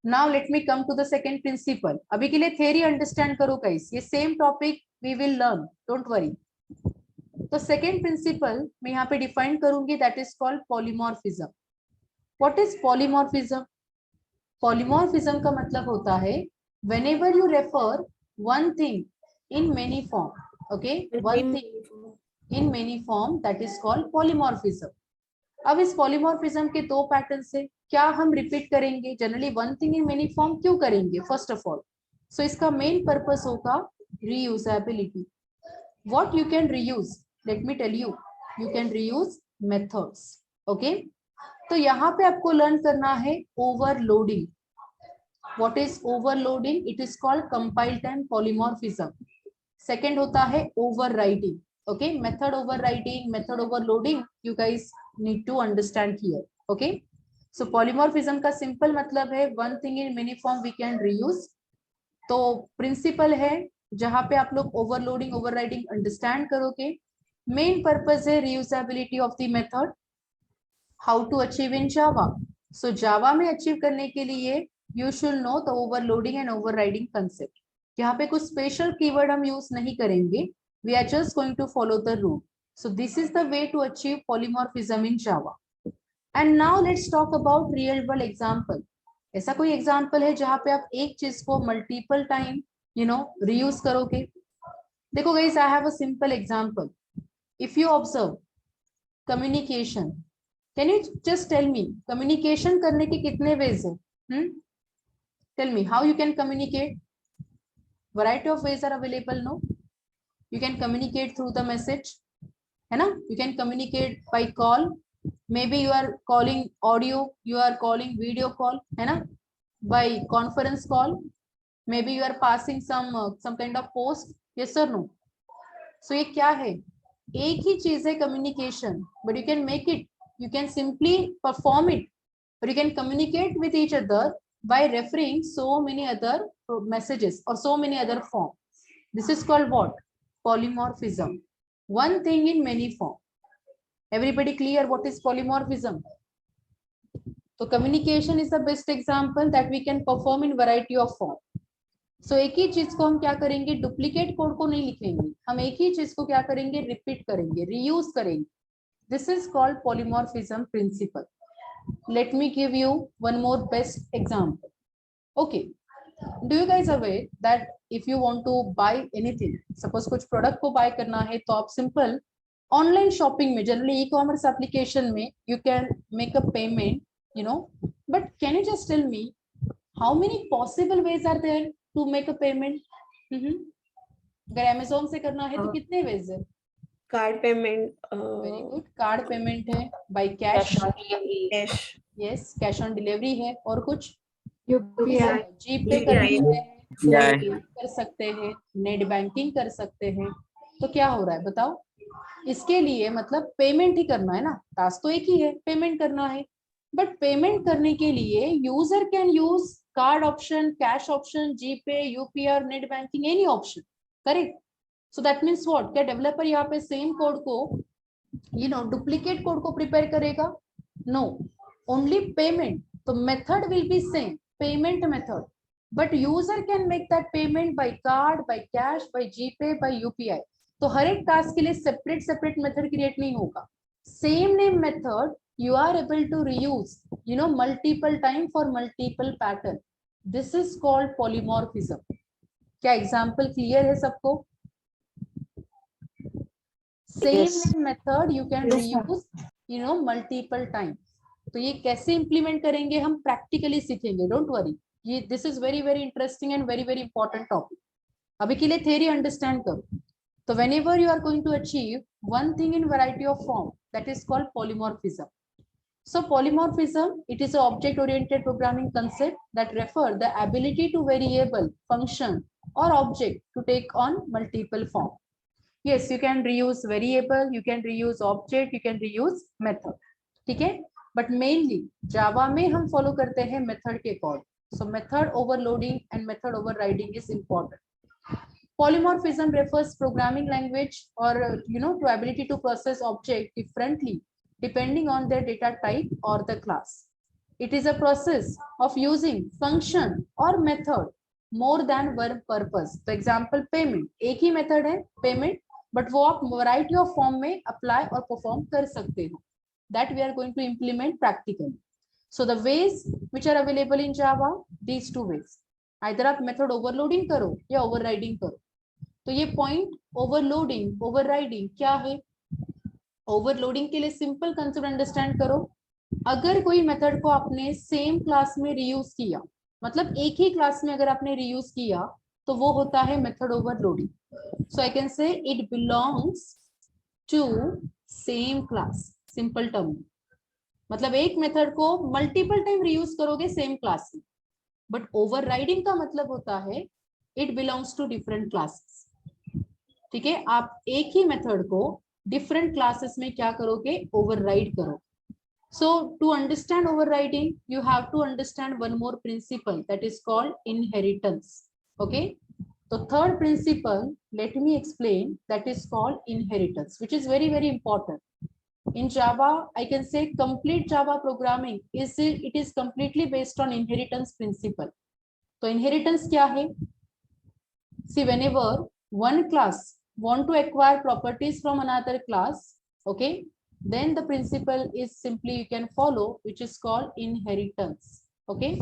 Now let me come to the second principle. अभी के लिए theory understand करो guys. ये same topic we will learn. Don't worry. तो second principle मैं यहाँ पे define करूंगी, that is called polymorphism. What is polymorphism? Polymorphism का मतलब होता है whenever you refer one thing in many form, okay, one thing in many form, that is called polymorphism. अब इस polymorphism के दो पैटर्न्स है, क्या हम रिपीट करेंगे? Generally one thing in many form क्यों करेंगे? फर्स्ट ऑफ ऑल, सो इसका मेन पर्पस होगा reusability. What you can reuse? Let me tell you, you can reuse methods. Okay, तो यहाँ पे आपको लर्न करना है overloading. What is overloading? It is called compile time polymorphism. Second होता है overriding. Okay, method overriding, method overloading, you guys need to understand here. Okay, so polymorphism का simple मतलब है one thing in many form we can reuse. तो principle है जहां पे आप लोग ओवरलोडिंग ओवरराइडिंग अंडरस्टैंड करोगे. मेन पर्पस है reusability of the method. How to achieve in Java? So Java में अचीव करने के लिए you should know the overloading and overriding concept. यहाँ पे कुछ स्पेशल कीवर्ड हम यूज नहीं करेंगे. We are just going to follow the rule. So this is the way to achieve polymorphism in Java. And now let's talk about real world example. ऐसा कोई example है जहां पे आप एक चीज को मल्टीपल टाइम रीयूज करोगे? देखो guys, I have a simple example. If you observe communication, can you just tell me communication करने के कितने वेज है? Tell me how you can communicate. Variety of ways are available. No, you can communicate through the message, है ना? You can communicate by call. Maybe you are calling audio, you are calling video call, है ना? By conference call. Maybe you are passing some kind of post. Yes or no? So ये क्या है? एक ही चीज है communication, but you can make it, you can simply perform it, or you can communicate with each other by referring so many other messages or so many other form. This is called what? Polymorphism. One thing in many form. Everybody clear what is polymorphism? So communication is the best example that we can perform in variety of form. So एक ही चीज को हम क्या करेंगे? Duplicate code को नहीं लिखेंगे, हम एक ही चीज को क्या करेंगे? रिपीट करेंगे, रीयूज करेंगे. This is called polymorphism principle. Let me give you one more best example. Okay, do you guys aware that if you want to buy anything, suppose कुछ प्रोडक्ट को बाय करना है, तो आप सिंपल ऑनलाइन शॉपिंग में, generally e commerce application में, you can make a payment, but can you just tell me how many possible ways are there to make a payment? अगर Amazon से करना है तो कितने वेज है? Card payment. Very good, card payment है, by cash, cash. Yes, cash on delivery है, और कुछ UPI. जीपे कर सकते हैं, फोन कर सकते हैं, नेट बैंकिंग कर सकते हैं. तो क्या हो रहा है बताओ? इसके लिए मतलब पेमेंट ही करना है ना, टास्क तो एक ही है, पेमेंट करना है. बट पेमेंट करने के लिए user can use card option, cash option, GPay, UPI, net banking, any option. Correct? So that means what? क्या डेवलपर यहाँ पे सेम कोड को डुप्लीकेट कोड को प्रिपेयर करेगा? No, only payment. तो method will be same, payment method, but user can make that payment by card, by cash, by GPay, by UPI. तो हर एक टास्क के लिए सेपरेट मेथड क्रिएट नहीं होगा. Same name method you are able to reuse multiple time for multiple pattern. This is called polymorphism. क्या example clear है सबको? Same method you can reuse multiple time. तो ये कैसे इंप्लीमेंट करेंगे हम प्रैक्टिकली सीखेंगे, डोंट वरी. ये this is very very interesting and very very important topic. अभी के लिए theory understand करो. तो whenever you are going to achieve one thing in variety of form, that is called polymorphism. So polymorphism, it is an object-oriented programming concept that refer the ability to variable, function, or object to take on multiple form. Yes, you can reuse variable, you can reuse object, you can reuse method. ठीक है? But mainly Java में हम follow करते हैं method के according. So method overloading and method overriding is important. Polymorphism refers programming language or to ability to process object differently depending on their data type or the class. It is a process of using function or method more than one purpose. For example, payment. एक ही method है payment, but वो आप variety of form में apply और perform कर सकते हो. That we are going to implement practically. So the ways which are available in Java, these two ways. Either आप method overloading करो या overriding करो. तो ये point overloading, overriding क्या है? ओवरलोडिंग के लिए सिंपल कंसेप्ट अंडरस्टैंड करो. अगर कोई मेथड को आपने सेम क्लास में रीयूज किया, मतलब एक ही क्लास में अगर आपने रीयूज किया, तो वो होता है method overloading. So I can say it belongs to same class. Simple term, मतलब एक मेथड को मल्टीपल टाइम रीयूज करोगे सेम क्लास में. बट ओवरराइडिंग का मतलब होता है it belongs to different classes. ठीक है, आप एक ही मेथड को डिफरेंट क्लासेस में क्या करोगे? ओवरराइड करो. So to understand overriding you have to understand one more principle that is called inheritance. Okay, तो third principal let me explain, that is called inheritance, which is very very important. In Java, I can say complete Java programming is completely based on inheritance principle. तो inheritance क्या है? See, whenever one class want to acquire properties from another class, okay, then the principle is simply you can follow, which is called inheritance. Okay,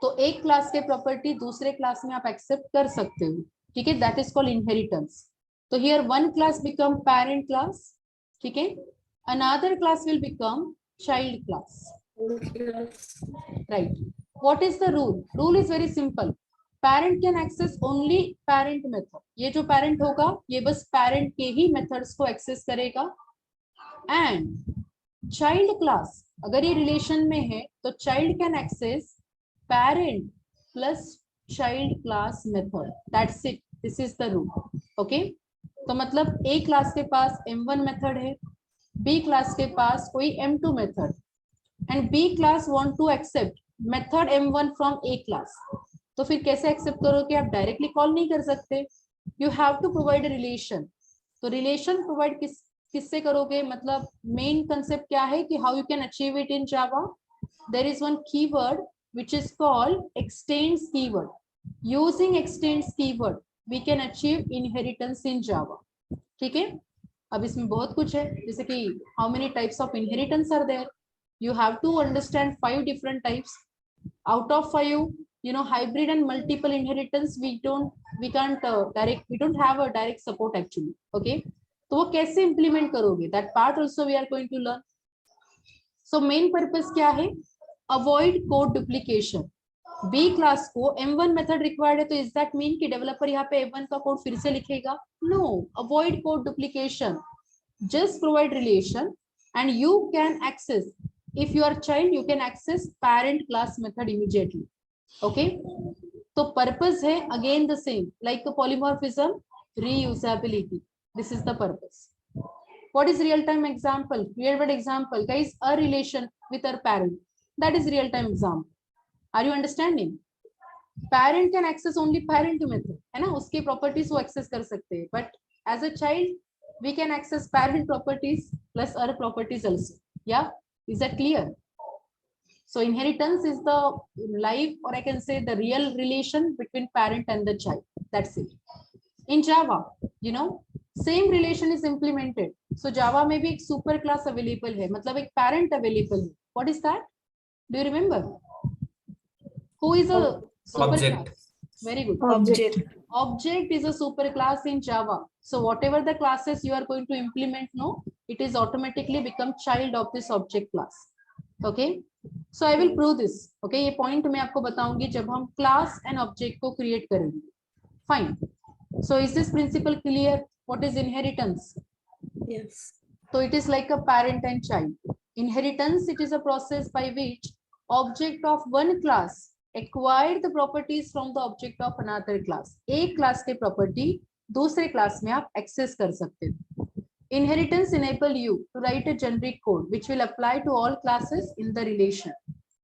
तो एक class के property दूसरे class में आप accept कर सकते हो. ठीक है, दैट इज कॉल्ड इनहेरिटेंस. तो here one class become parent class. ठीक है, another class will become child class. Right. What is the rule? Rule is very simple. Parent can access only parent method. ये जो parent होगा ये बस parent के ही methods को access करेगा. And child class, अगर ये relation में है तो child can access parent plus child class method. That's it. This is the rule. Okay. तो मतलब A क्लास के पास M1 मेथड है, B क्लास के पास कोई M2 method, and B class want to accept method M1 from A class. तो फिर कैसे एक्सेप्ट करोगे? आप डायरेक्टली कॉल नहीं कर सकते. You have to provide a relation. तो रिलेशन प्रोवाइड किससे करोगे? मतलब मेन कंसेप्ट क्या है कि how you can achieve it in Java. There is one keyword which is called extends keyword. Using extends keyword we can achieve inheritance in Java. ठीक है, अब इसमें बहुत कुछ है, जैसे कि how many types of inheritance are there. You have to understand 5 different types. Out of 5, hybrid and multiple inheritance we can't we don't have a direct support actually. Okay, तो वो कैसे implement करोगे? That part also we are going to learn. So main purpose क्या है? Avoid code duplication. B class को M1 method required है, तो is that mean कि डेवलपर यहाँ पे M1 का कोड फिर से लिखेगा? No. Avoid code duplication, just provide relation and you can access, if you are child you can access parent class method immediately. Okay, तो पर्पस है again the same like polymorphism, reusability. This is the purpose. What is real time example? Real world example guys, a relation with a parent, that is real time example. Are you understanding? Parent can access only parent method, है ना, उसके properties वो access कर सकते हैं. But as a child we can access parent properties plus other properties also. Yeah, is that clear? So inheritance is the live, or I can say the real relation between parent and the child. That's it. In Java, same relation is implemented. So Java में भी एक super class available है, मतलब एक parent available है. What is that? Do you remember? Who is a super object class? Very good. Object is a super class in Java. So whatever the classes you are going to implement, it is automatically become child of this object class. Okay, so I will prove this. Okay, ये point मैं आपको बताऊंगी जब हम class and object को create करेंगे. Fine. So is this principle clear? What is inheritance? Yes. So it is like a parent and child. Inheritance, it is a process by which object of one class acquire the properties from the object of another class. एक class के property दूसरे class में आप access कर सकते हो. Inheritance enable you to write a generic code which will apply to all classes in the relation.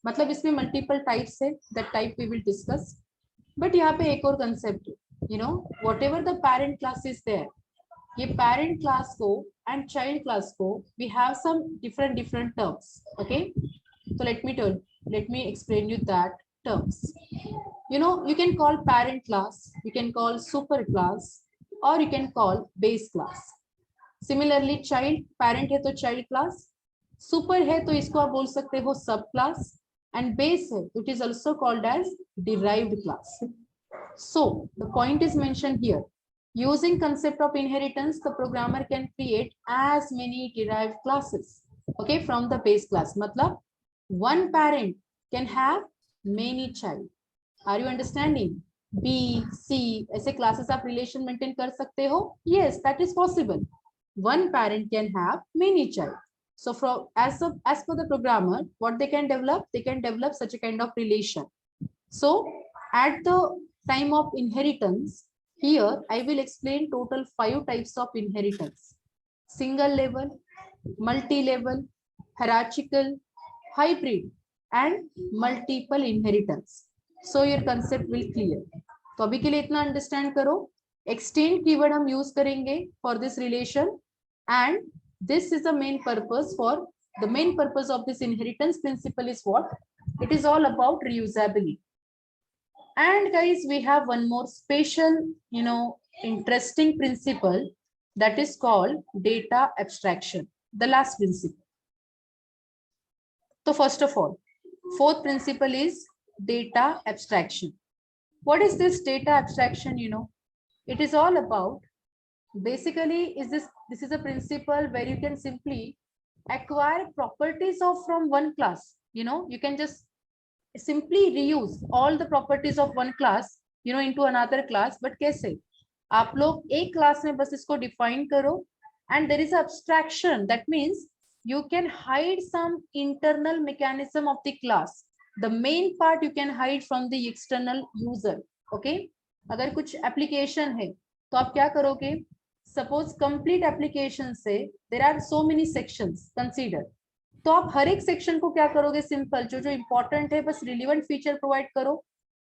मतलब इसमें multiple types है. That type we will discuss. But यहाँ पे एक और concept है. You know, whatever the parent class is there, ये parent class को and child class को we have some different terms. Okay, so let me explain you that terms. You know, you can call parent class, you can call super class, or you can call base class. Similarly, child parent है तो child class, super है तो इसको आप बोल सकते हो सब class, and base है it is also called as derived class. So the point is mentioned here. Using concept of inheritance, the programmer can create as many derived classes, okay, from the base class. मतलब one parent can have many child. Are you understanding? B, C, ऐसे classes आप relation maintain कर सकते हो? Yes, that is possible. One parent can have many child. So from as per the programmer, what they can develop such a kind of relation. So at the time of inheritance, here I will explain total 5 types of inheritance: single level, multi-level, hierarchical, hybrid, and multiple inheritance. So your concept will clear. तो अभी के लिए इतना understand करो. Extend keyword हम use करेंगे for this relation, and this is the main purpose of this inheritance principle is what? It is all about reusability. And guys, we have one more special, you know, interesting principle that is called data abstraction, the last principle. So first of all, fourth principle is data abstraction. What is this data abstraction? You know, it is all about, basically this is a principle where you can simply acquire properties of from one class. You know, you can just simply reuse all the properties of one class, you know, into another class. But कैसे? आप लोग एक class में बस इसको define करो, and there is abstraction. That means you can hide some internal mechanism of the class. The main part you can hide from the external user. Okay? अगर कुछ application है, तो आप क्या करोगे? Suppose complete application से there are so many sections. Consider. तो आप हर एक सेक्शन को क्या करोगे? सिंपल, जो इंपॉर्टेंट है बस रिलेवेंट फीचर प्रोवाइड करो,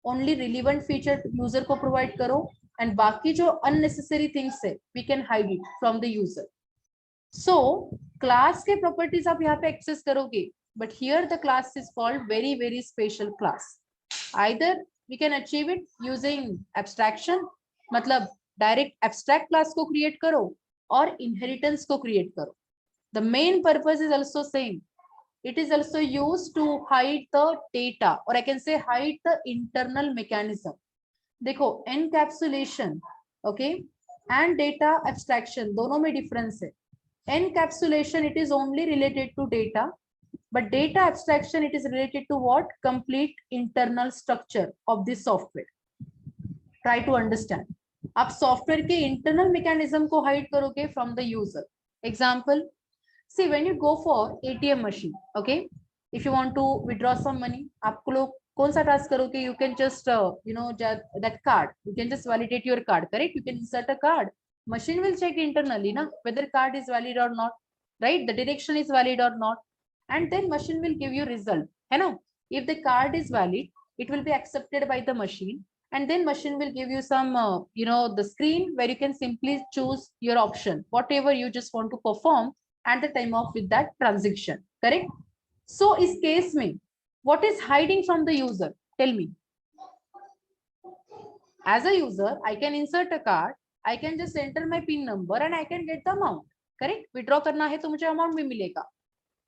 ओनली रिलेवेंट फीचर यूजर को प्रोवाइड करो, एंड बाकी जो अननेसेसरी थिंग्स है we can hide it from the user. So class के प्रॉपर्टीज आप यहाँ पे एक्सेस करोगे, but here the class is called very special class. Either we can achieve it using abstraction, मतलब डायरेक्ट एब्स्ट्रैक्ट क्लास को create करो और inheritance को क्रिएट करो. The main purpose is also same. It is also used to hide the data, or I can say hide the internal mechanism. देखो, encapsulation, okay, and data abstraction दोनों में difference है. Encapsulation it is only related to data, but data abstraction it is related to what? Complete internal structure of this software. Try to understand. आप software के internal mechanism को hide करोगे from the user. Example, see when you go for ATM machine, okay, if you want to withdraw some money, आपको लोग कौन सा task करोगे? You can just you know that card, you can just validate your card, correct? You can insert a card, machine will check internally na whether card is valid or not, right? The direction is valid or not, and then machine will give you result, है ना? If the card is valid, it will be accepted by the machine, and then machine will give you some you know the screen where you can simply choose your option, whatever you just want to perform at the time of with that transaction, correct? So इस case में what is hiding from the user? Tell me. As a user, I can insert a card, I can just enter my PIN number and I can get the amount, correct? Withdraw करना है तो मुझे amount भी मिलेगा.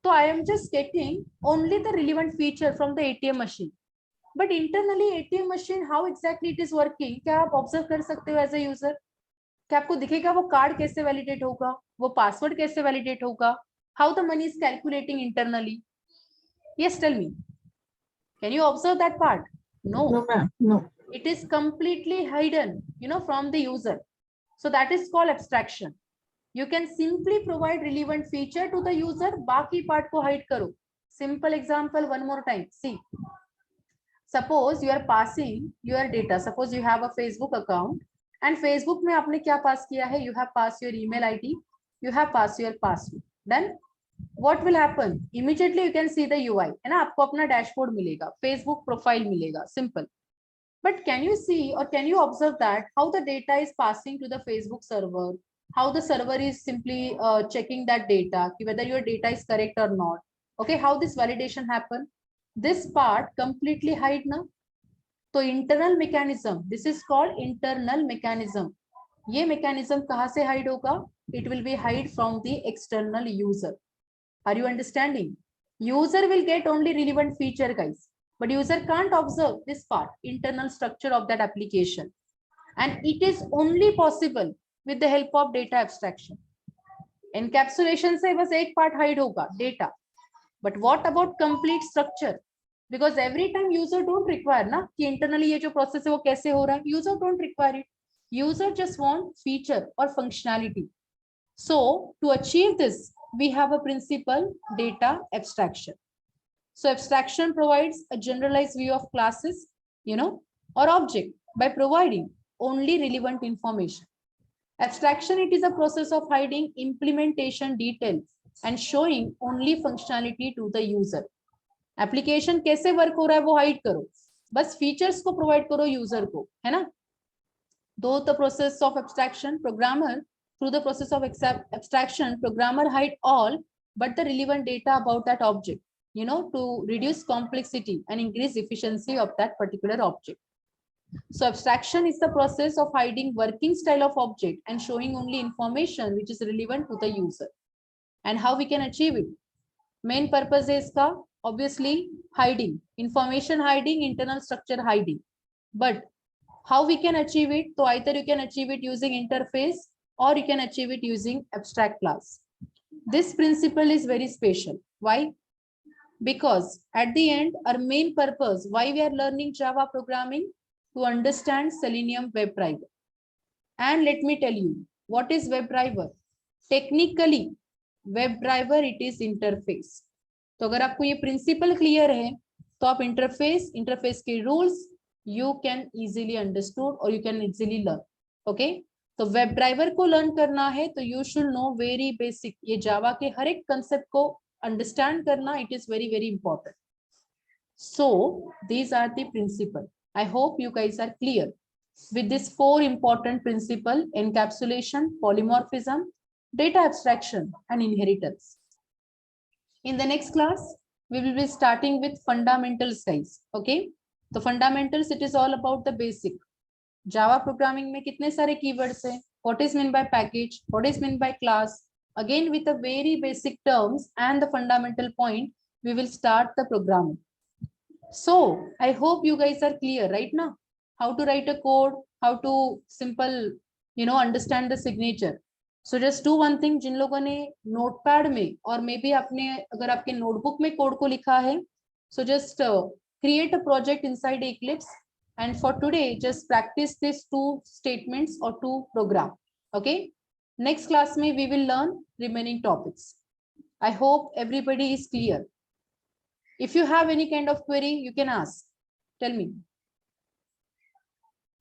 तो I am just getting only the relevant feature from the ATM machine. But internally ATM machine, how exactly it is working? क्या आप observe कर सकते हो as a user? क्या आपको दिखेगा वो कार्ड कैसे वैलिडेट होगा, वो पासवर्ड कैसे वैलिडेट होगा, how the money is calculating internally? Yes, tell me, can you observe that part? No, No, ma'am. No. It is completely hidden, from the user. So that is called abstraction. You can simply provide relevant feature to the user, बाकी part को hide करो. Simple example one more time. See, suppose you are passing your data. Suppose you have a Facebook account and Facebook में आपने क्या pass किया है? You have passed your email ID, you have passed your password. Then what will happen? Immediately you can see the UI, है ना? आपको अपना dashboard मिलेगा, Facebook profile मिलेगा, simple. But can you see or can you observe that how the data is passing to the Facebook server? How the server is simply checking that data, whether your data is correct or not. Okay, how this validation happen? This part completely hide na. So internal mechanism. This is called internal mechanism. ये mechanism कहाँ से hide होगा? It will be hide from the external user. Are you understanding? User will get only relevant feature, guys. But user can't observe this part, internal structure of that application. And it is only possible with the help of data abstraction. Encapsulation से बस एक part hide होगा, data. But what about complete structure? Because every time user don't require ना कि internally ये जो process है वो कैसे हो रहा है, user don't require it. User just want feature or functionality. So to achieve this, we have a principle, data abstraction. So abstraction provides a generalized view of classes, or object by providing only relevant information. Abstraction, it is a process of hiding implementation details and showing only functionality to the user. Application कैसे work हो रहा है वो hide करो, बस features को provide करो user को, है ना? Though the process of abstraction, programmer through the process of abstraction, programmer hide all but the relevant data about that object, to reduce complexity and increase efficiency of that particular object. So abstraction is the process of hiding working style of object and showing only information which is relevant to the user. And how we can achieve it? Main purpose is obviously hiding, information hiding, internal structure hiding. But how we can achieve it? So either you can achieve it using interface or you can achieve it using abstract class. This principle is very special. Why? Because at the end, our main purpose, why we are learning Java programming? To understand Selenium WebDriver. And let me tell you, what is WebDriver? Technically, WebDriver, it is interface. तो अगर आपको ये principle clear है, तो आप interface के rules, you can easily understood or you can easily learn. Okay? तो WebDriver को learn करना है, तो you should know very basic. ये Java के हर एक concept को understand karna, it is very, very important. So these are the principle. I hope you guys are clear with this 4 important principle: encapsulation, polymorphism, data abstraction, and inheritance. In the next class, we will be starting with fundamentals, guys. Okay, the fundamentals, it is all about the basic. Java programming में कितने सारे keywords हैं? What is meant by package? What is meant by class? Again, with the very basic terms and the fundamental point, we will start the programming. So I hope you guys are clear right now. How to write a code, how to simple, understand the signature. So just do one thing. जिन लोगों ने notepad में और maybe आपने अगर आपके notebook में code को लिखा है, so just create a project inside Eclipse. And for today, just practice these 2 statements or 2 program. Okay. Next class में we will learn remaining topics. I hope everybody is clear. If you have any kind of query, you can ask. Tell me.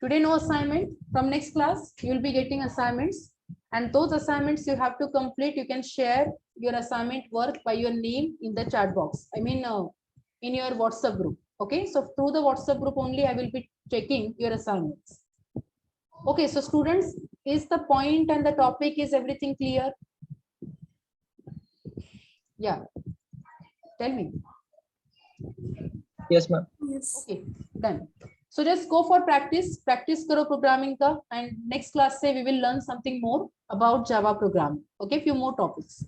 Today no assignment. From next class, you will be getting assignments. And those assignments you have to complete. You can share your assignment work by your name in the chat box. I mean, in your WhatsApp group. Okay. So through the WhatsApp group only, I will be checking your assignments. Okay. So students, is the point and the topic, is everything clear? Yeah. Tell me. Yes, ma'am. Yes. Okay, done. So just go for practice. Practice karo programming ka, and next class say we will learn something more about Java programming. Okay, few more topics.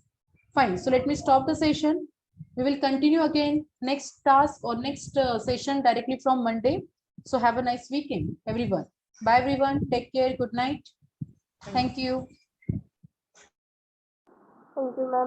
Fine. So let me stop the session. We will continue again next task or next session directly from Monday. So have a nice weekend, everyone. Bye, everyone. Take care. Good night. Thank you. Thank you, ma'am.